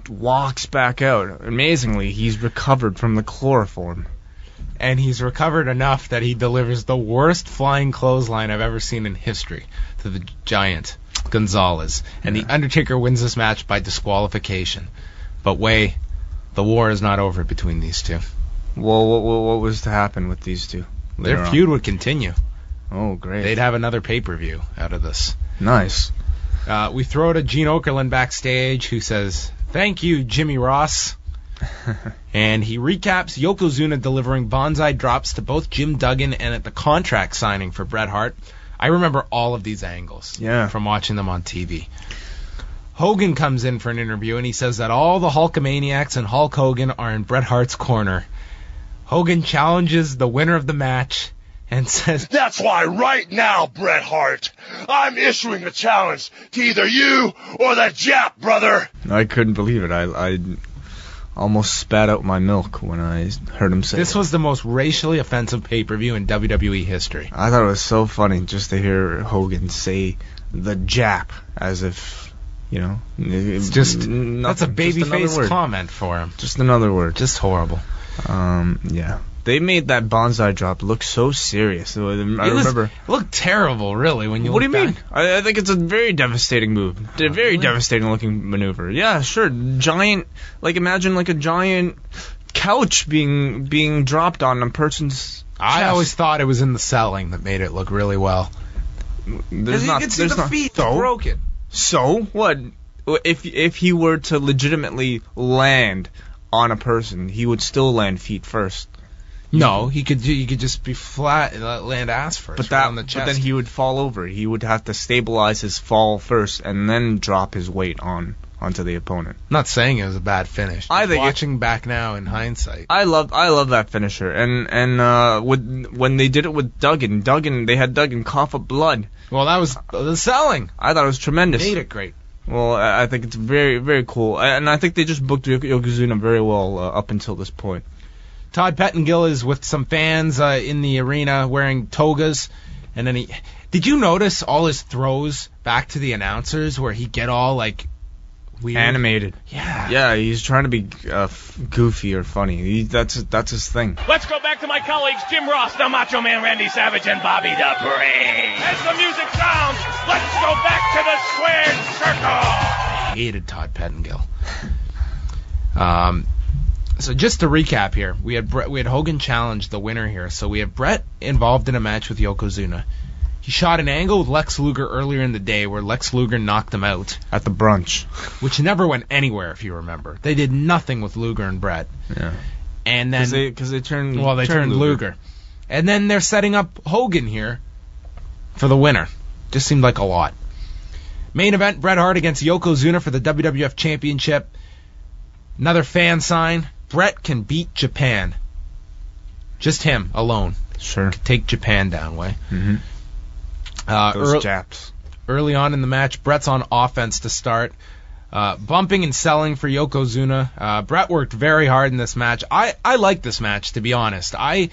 walks back out. Amazingly, he's recovered from the chloroform. And he's recovered enough that he delivers the worst flying clothesline I've ever seen in history to the Giant Gonzalez. And the Undertaker wins this match by disqualification. But the war is not over between these two. Well, what was to happen with these two? Their feud would continue. Oh, great. They'd have another pay-per-view out of this. Nice. We throw to Gene Okerlund backstage, who says, "Thank you, Jimmy Ross." And he recaps Yokozuna delivering bonsai drops to both Jim Duggan and at the contract signing for Bret Hart. I remember all of these angles from watching them on TV. Hogan comes in for an interview, and he says that all the Hulkamaniacs and Hulk Hogan are in Bret Hart's corner. Hogan challenges the winner of the match and says, "That's why right now, Bret Hart, I'm issuing a challenge to either you or that Jap, brother." I couldn't believe it. almost spat out my milk when I heard him say This that. was the most racially offensive pay-per-view in WWE history. I thought it was so funny just to hear Hogan say the Jap as if, you know, It's just nothing, that's a just another babyface word. comment for him. Just another word. Just horrible. Yeah. They made that bonsai drop look so serious. I remember. It looked terrible, really, when you What do look you mean? back. I think it's a very devastating move. A very devastating looking maneuver. Yeah, sure. Giant, like imagine like a giant couch being dropped on a person's I chest. always thought it was in the selling that made it look really well. There's you not, can see there's the not, feet so? broken. So what? If he were to legitimately land on a person, he would still land feet first. No, he could just be flat and land ass first. But on the chest. then he would fall over. He would have to stabilize his fall first and then drop his weight onto the opponent. I'm not saying it was a bad finish. I think watching back now in hindsight. I love that finisher. And when they did it with Duggan, they had Duggan cough up blood. Well, that was the selling. I thought it was tremendous. Made it great. Well, I think it's very, very cool. And I think they just booked Yokozuna very well up until this point. Todd Pettengill is with some fans in the arena wearing togas, and then did you notice all his throws back to the announcers where he get all like weird? Animated. Yeah. Yeah, he's trying to be goofy or funny. That's his thing. Let's go back to my colleagues Jim Ross, the Macho Man Randy Savage, and Bobby the Brain. As the music sounds, let's go back to the squared circle. I hated Todd Pettengill. So just to recap here, we had Hogan challenge the winner here. So we have Bret involved in a match with Yokozuna. He shot an angle with Lex Luger earlier in the day where Lex Luger knocked him out. At the brunch. Which never went anywhere, if you remember. They did nothing with Luger and Bret. Yeah. And then Because they turned Luger. And then they're setting up Hogan here for the winner. Just seemed like a lot. Main event, Bret Hart against Yokozuna for the WWF Championship. Another fan sign. Bret can beat Japan. Just him alone. Sure. Could take Japan down, way. Mm-hmm. Those Japs. Early on in the match, Bret's on offense to start. Bumping and selling for Yokozuna. Bret worked very hard in this match. I like this match, to be honest. I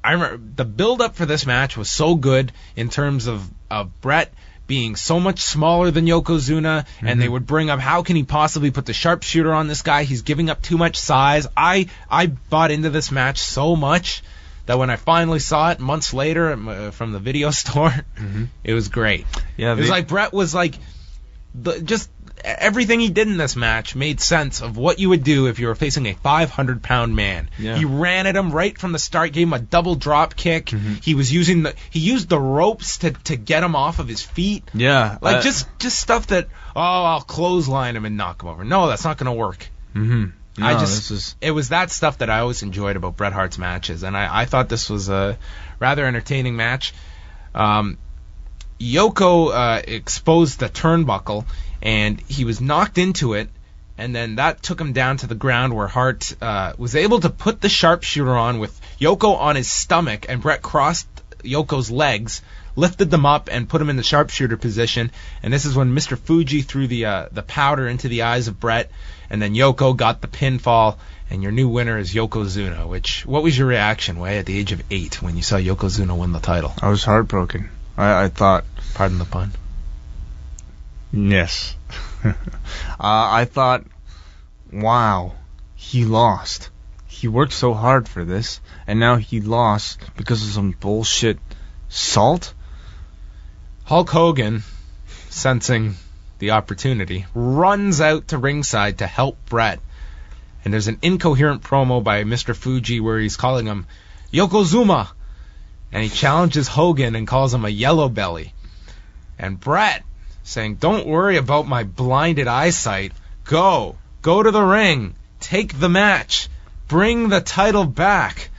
remember the build-up for this match was so good in terms of Bret being so much smaller than Yokozuna, and they would bring up, how can he possibly put the sharpshooter on this guy? He's giving up too much size. I bought into this match so much that when I finally saw it months later from the video store, it was great. Yeah, it was like Bret was like, just everything he did in this match made sense of what you would do if you were facing a 500-pound man. Yeah. He ran at him right from the start, gave him a double drop kick. He used the ropes to get him off of his feet. Yeah. Like just stuff that, I'll clothesline him and knock him over. No, that's not going to work. It was that stuff that I always enjoyed about Bret Hart's matches, and I thought this was a rather entertaining match. Yoko exposed the turnbuckle, and he was knocked into it, and then that took him down to the ground where Hart was able to put the sharpshooter on with Yoko on his stomach, and Bret crossed Yoko's legs, lifted them up, and put him in the sharpshooter position, and this is when Mr. Fuji threw the powder into the eyes of Bret, and then Yoko got the pinfall, and your new winner is Yokozuna. What was your reaction, Way, at the age of 8 when you saw Yokozuna win the title? I was heartbroken. I thought... Pardon the pun. Yes. I thought, wow, he lost. He worked so hard for this, and now he lost because of some bullshit salt? Hulk Hogan, sensing the opportunity, runs out to ringside to help Bret. And there's an incoherent promo by Mr. Fuji where he's calling him Yokozuna. And he challenges Hogan and calls him a yellow belly. And Bret saying, don't worry about my blinded eyesight. Go to the ring. Take the match. Bring the title back.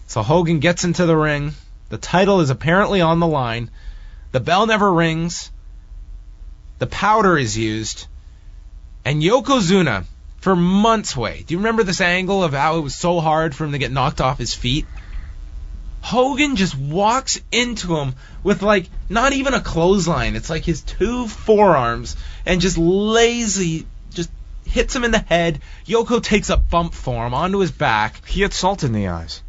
So Hogan gets into the ring. The title is apparently on the line. The bell never rings. The powder is used. And Yokozuna, for months, Way, do you remember this angle of how it was so hard for him to get knocked off his feet? Hogan just walks into him with, like, not even a clothesline. It's like his two forearms and just lazy, hits him in the head. Yoko takes a bump for him onto his back. He had salt in the eyes.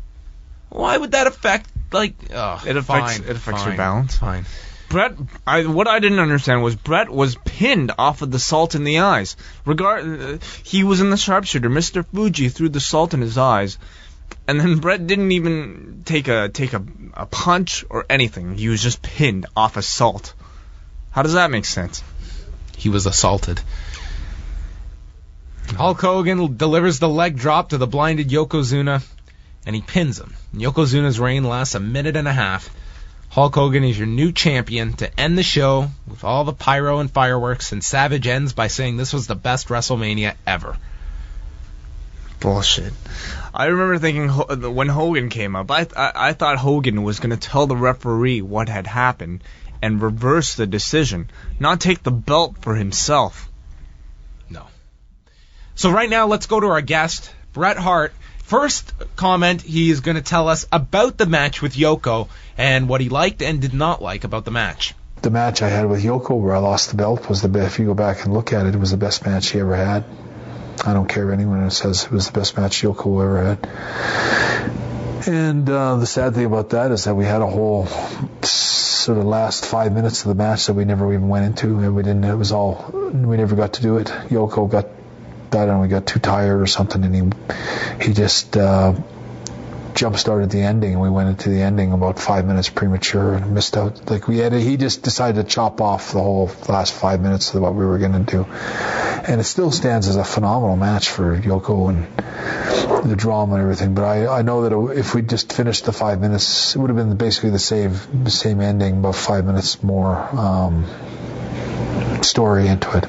Why would that affect, like, It affects your balance. Fine. Bret, what I didn't understand was Bret was pinned off of the salt in the eyes. He was in the sharpshooter. Mr. Fuji threw the salt in his eyes, and then Bret didn't even take a punch or anything. He was just pinned off of salt. How does that make sense? He was assaulted. Hulk Hogan delivers the leg drop to the blinded Yokozuna, and he pins him. Yokozuna's reign lasts a minute and a half. Hulk Hogan is your new champion to end the show with all the pyro and fireworks, and Savage ends by saying this was the best WrestleMania ever. Bullshit. I remember thinking when Hogan came up, I thought Hogan was going to tell the referee what had happened and reverse the decision, not take the belt for himself. No. So right now, let's go to our guest, Bret Hart. First comment, he is going to tell us about the match with Yoko and what he liked and did not like about the match. The match I had with Yoko where I lost the belt was the best. If you go back and look at it, it was the best match he ever had. I don't care if anyone says it was the best match Yoko ever had. And the sad thing about that is that we had a whole sort of last 5 minutes of the match that we never even went into, and we never got to do it. Yoko got too tired or something, and he just jump-started the ending, and we went into the ending about 5 minutes premature and missed out. He just decided to chop off the whole last 5 minutes of what we were going to do. And it still stands as a phenomenal match for Yoko and the drama and everything, but I know that if we just finished the 5 minutes, it would have been basically the same ending, about 5 minutes more story into it.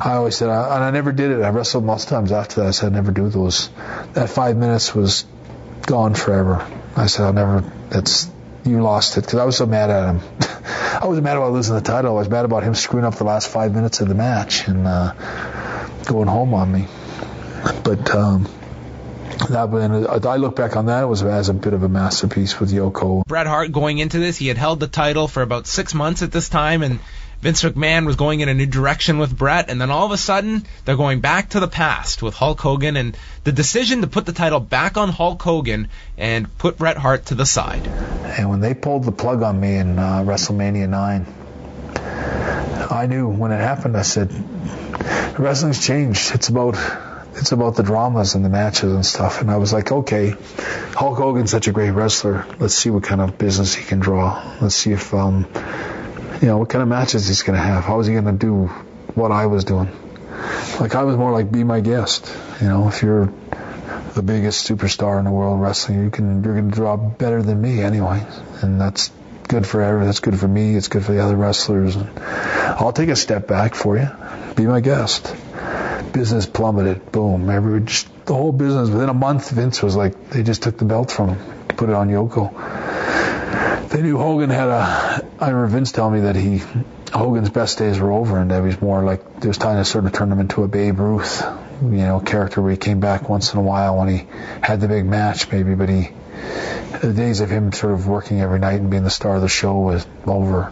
I always said, and I never did it. I wrestled most times after that. I said I'd never do those. That 5 minutes was gone forever. I said you lost it, because I was so mad at him. I wasn't mad about losing the title. I was mad about him screwing up the last 5 minutes of the match and going home on me. But I look back on that, it was as a bit of a masterpiece with Yoko. Bret Hart, going into this, he had held the title for about 6 months at this time, and Vince McMahon was going in a new direction with Bret, and then all of a sudden, they're going back to the past with Hulk Hogan, and the decision to put the title back on Hulk Hogan and put Bret Hart to the side. And when they pulled the plug on me in WrestleMania IX, I knew when it happened, I said, wrestling's changed. It's about the dramas and the matches and stuff. And I was like, okay, Hulk Hogan's such a great wrestler. Let's see what kind of business he can draw. Let's see if what kind of matches he's going to have. How is he going to do what I was doing? I was more like, be my guest. If you're the biggest superstar in the world of wrestling, you're going to draw better than me anyway. And that's good for everyone. That's good for me. It's good for the other wrestlers. And I'll take a step back for you. Be my guest. Business plummeted. Boom. The whole business, within a month, Vince was like, they just took the belt from him, put it on Yoko. They knew Hogan I remember Vince telling me that Hogan's best days were over, and that he was more like, it was time to sort of turn him into a Babe Ruth, character where he came back once in a while when he had the big match maybe, but the days of him sort of working every night and being the star of the show was over.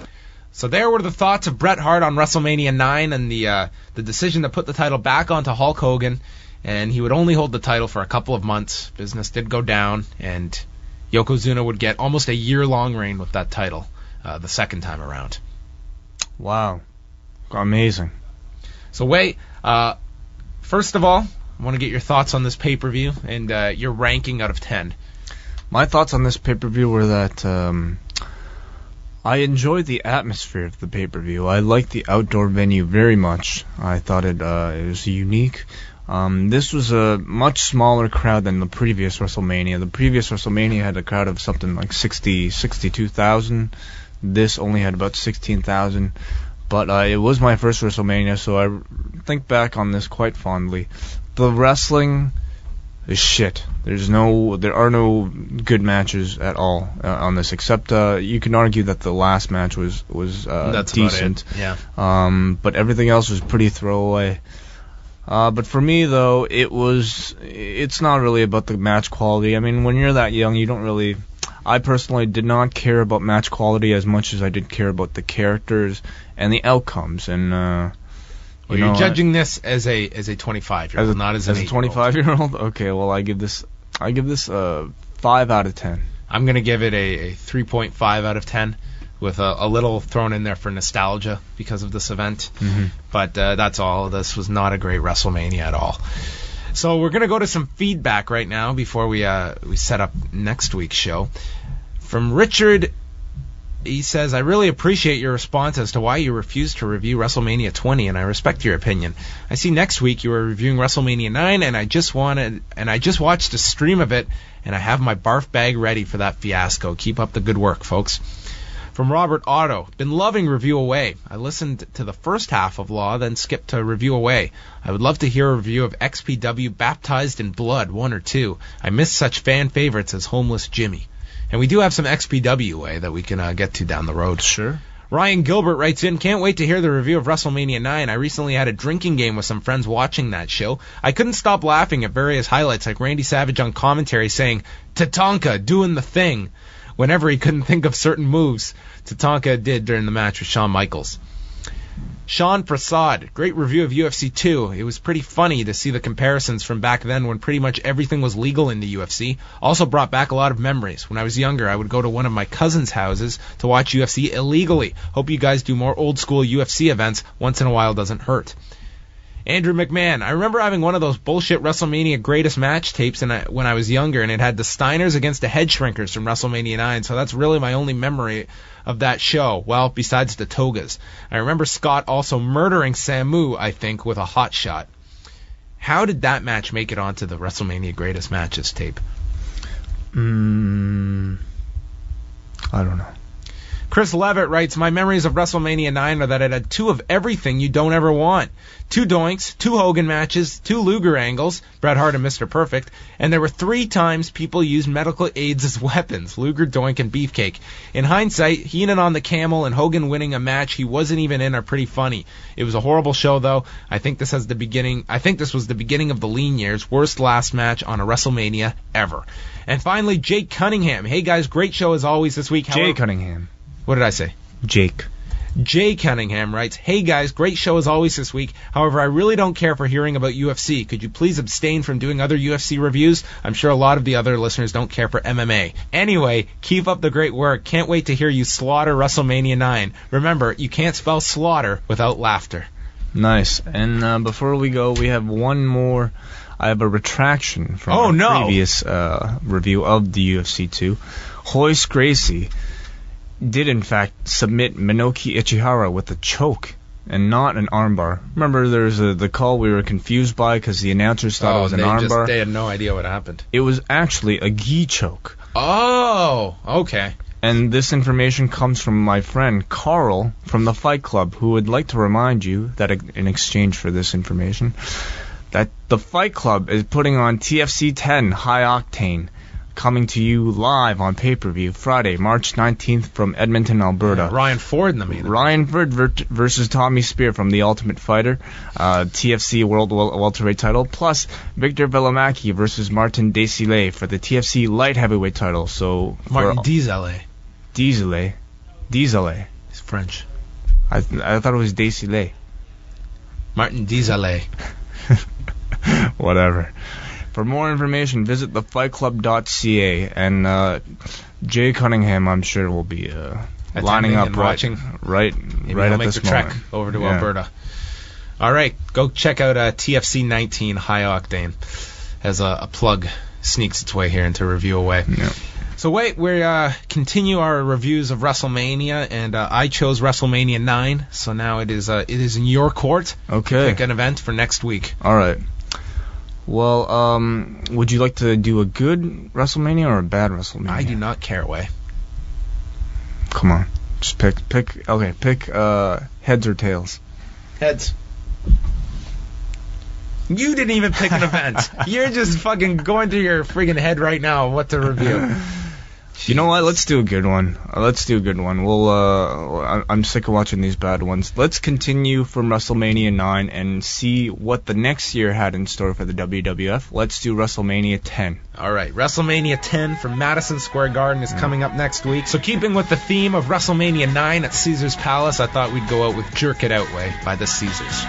So there were the thoughts of Bret Hart on WrestleMania IX and the decision to put the title back onto Hulk Hogan, and he would only hold the title for a couple of months. Business did go down, and Yokozuna would get almost a year-long reign with that title the second time around. Wow. Amazing. So, Wei, first of all, I want to get your thoughts on this pay-per-view and your ranking out of 10. My thoughts on this pay-per-view were that I enjoyed the atmosphere of the pay-per-view. I liked the outdoor venue very much. I thought it was unique. This was a much smaller crowd than the previous WrestleMania. The previous WrestleMania had a crowd of something like 62,000. This only had about 16,000. But it was my first WrestleMania, so I think back on this quite fondly. The wrestling is shit. There are no good matches at all on this, except you can argue that the last match was That's decent. About it. Yeah. But everything else was pretty throwaway. But for me, though, it's not really about the match quality. I mean, when you're that young, you don't really... I personally did not care about match quality as much as I did care about the characters and the outcomes. And Well, you're judging this as a 25-year-old, not as an 8-year-old. As a 25-year-old? Okay, well, I give this a 5 out of 10. I'm going to give it a 3.5 out of 10 with a little thrown in there for nostalgia because of this event. Mm-hmm. But that's all. This was not a great WrestleMania at all. So we're going to go to some feedback right now before we set up next week's show. From Richard, he says, I really appreciate your response as to why you refused to review WrestleMania 20, and I respect your opinion. I see next week you are reviewing WrestleMania 9, and I just watched a stream of it, and I have my barf bag ready for that fiasco. Keep up the good work, folks. From Robert Otto, been loving Review-A-WAI. I listened to the first half of Law, then skipped to Review-A-WAI. I would love to hear a review of XPW Baptized in Blood 1 or 2. I miss such fan favorites as Homeless Jimmy. And we do have some XPW-A that we can get to down the road. Sure. Ryan Gilbert writes in, can't wait to hear the review of WrestleMania 9. I recently had a drinking game with some friends watching that show. I couldn't stop laughing at various highlights like Randy Savage on commentary saying, Tatanka doing the thing, whenever he couldn't think of certain moves Tatanka did during the match with Shawn Michaels. Sean Prasad, great review of UFC 2. It was pretty funny to see the comparisons from back then when pretty much everything was legal in the UFC. Also brought back a lot of memories. When I was younger, I would go to one of my cousin's houses to watch UFC illegally. Hope you guys do more old school UFC events. Once in a while doesn't hurt. Andrew McMahon, I remember having one of those bullshit WrestleMania greatest match tapes when I was younger, and it had the Steiners against the Headshrinkers from WrestleMania 9, so that's really my only memory of that show, well, besides the togas. I remember Scott also murdering Samu, I think, with a hot shot. How did that match make it onto the WrestleMania greatest matches tape? I don't know. Chris Levitt writes, my memories of WrestleMania 9 are that it had 2 of everything you don't ever want. 2 Doinks, 2 Hogan matches, 2 Luger angles, Bret Hart and Mr. Perfect, and there were 3 times people used medical aids as weapons, Luger, Doink, and Beefcake. In hindsight, Heenan on the camel and Hogan winning a match he wasn't even in are pretty funny. It was a horrible show, though. I think this was the beginning of the lean years, worst last match on a WrestleMania ever. And finally, Jake Cunningham. Hey guys, great show as always this week. Jay Cunningham. What did I say? Jake. Jay Cunningham writes, hey guys, great show as always this week. However, I really don't care for hearing about UFC. Could you please abstain from doing other UFC reviews? I'm sure a lot of the other listeners don't care for MMA. Anyway, keep up the great work. Can't wait to hear you slaughter WrestleMania 9. Remember, you can't spell slaughter without laughter. Nice. And before we go, we have one more. I have a retraction from our previous review of the UFC 2. Royce Gracie did in fact submit Minoki Ichihara with a choke and not an armbar. Remember, there's the call we were confused by because the announcers thought it was an armbar. They had no idea what happened. It was actually a gi choke. Oh, okay. And this information comes from my friend Carl from the Fight Club, who would like to remind you that in exchange for this information, that the Fight Club is putting on TFC 10 High Octane, coming to you live on pay-per-view Friday, March 19th from Edmonton, Alberta. Ryan Ford in the main event. Ryan Ford versus Tommy Spear from The Ultimate Fighter, TFC World Welterweight title, plus Victor Velamaki versus Martin Desilets for the TFC Light Heavyweight title. So Martin Desilets. Desilets. He's French. I thought it was Desilets. Martin Desilets. Whatever. For more information, visit thefightclub.ca, and Jay Cunningham, I'm sure, will be lining up watching right at this moment. Make the trek over to Alberta. All right, go check out TFC 19 High Octane as a plug sneaks its way here into Review-A-WAI. Yeah. So we continue our reviews of WrestleMania, and I chose WrestleMania 9. So now it is in your court. Okay. To pick an event for next week. All right. Well, would you like to do a good WrestleMania or a bad WrestleMania? I do not care, Way. Come on, just pick. Okay, pick heads or tails. Heads. You didn't even pick an event. You're just fucking going through your friggin' head right now on what to review. You know what? Let's do a good one. We'll. I'm sick of watching these bad ones. Let's continue from WrestleMania 9 and see what the next year had in store for the WWF. Let's do WrestleMania 10. All right, WrestleMania 10 from Madison Square Garden is coming up next week. So keeping with the theme of WrestleMania 9 at Caesar's Palace, I thought we'd go out with "Jerk It Out" Way by the Caesars.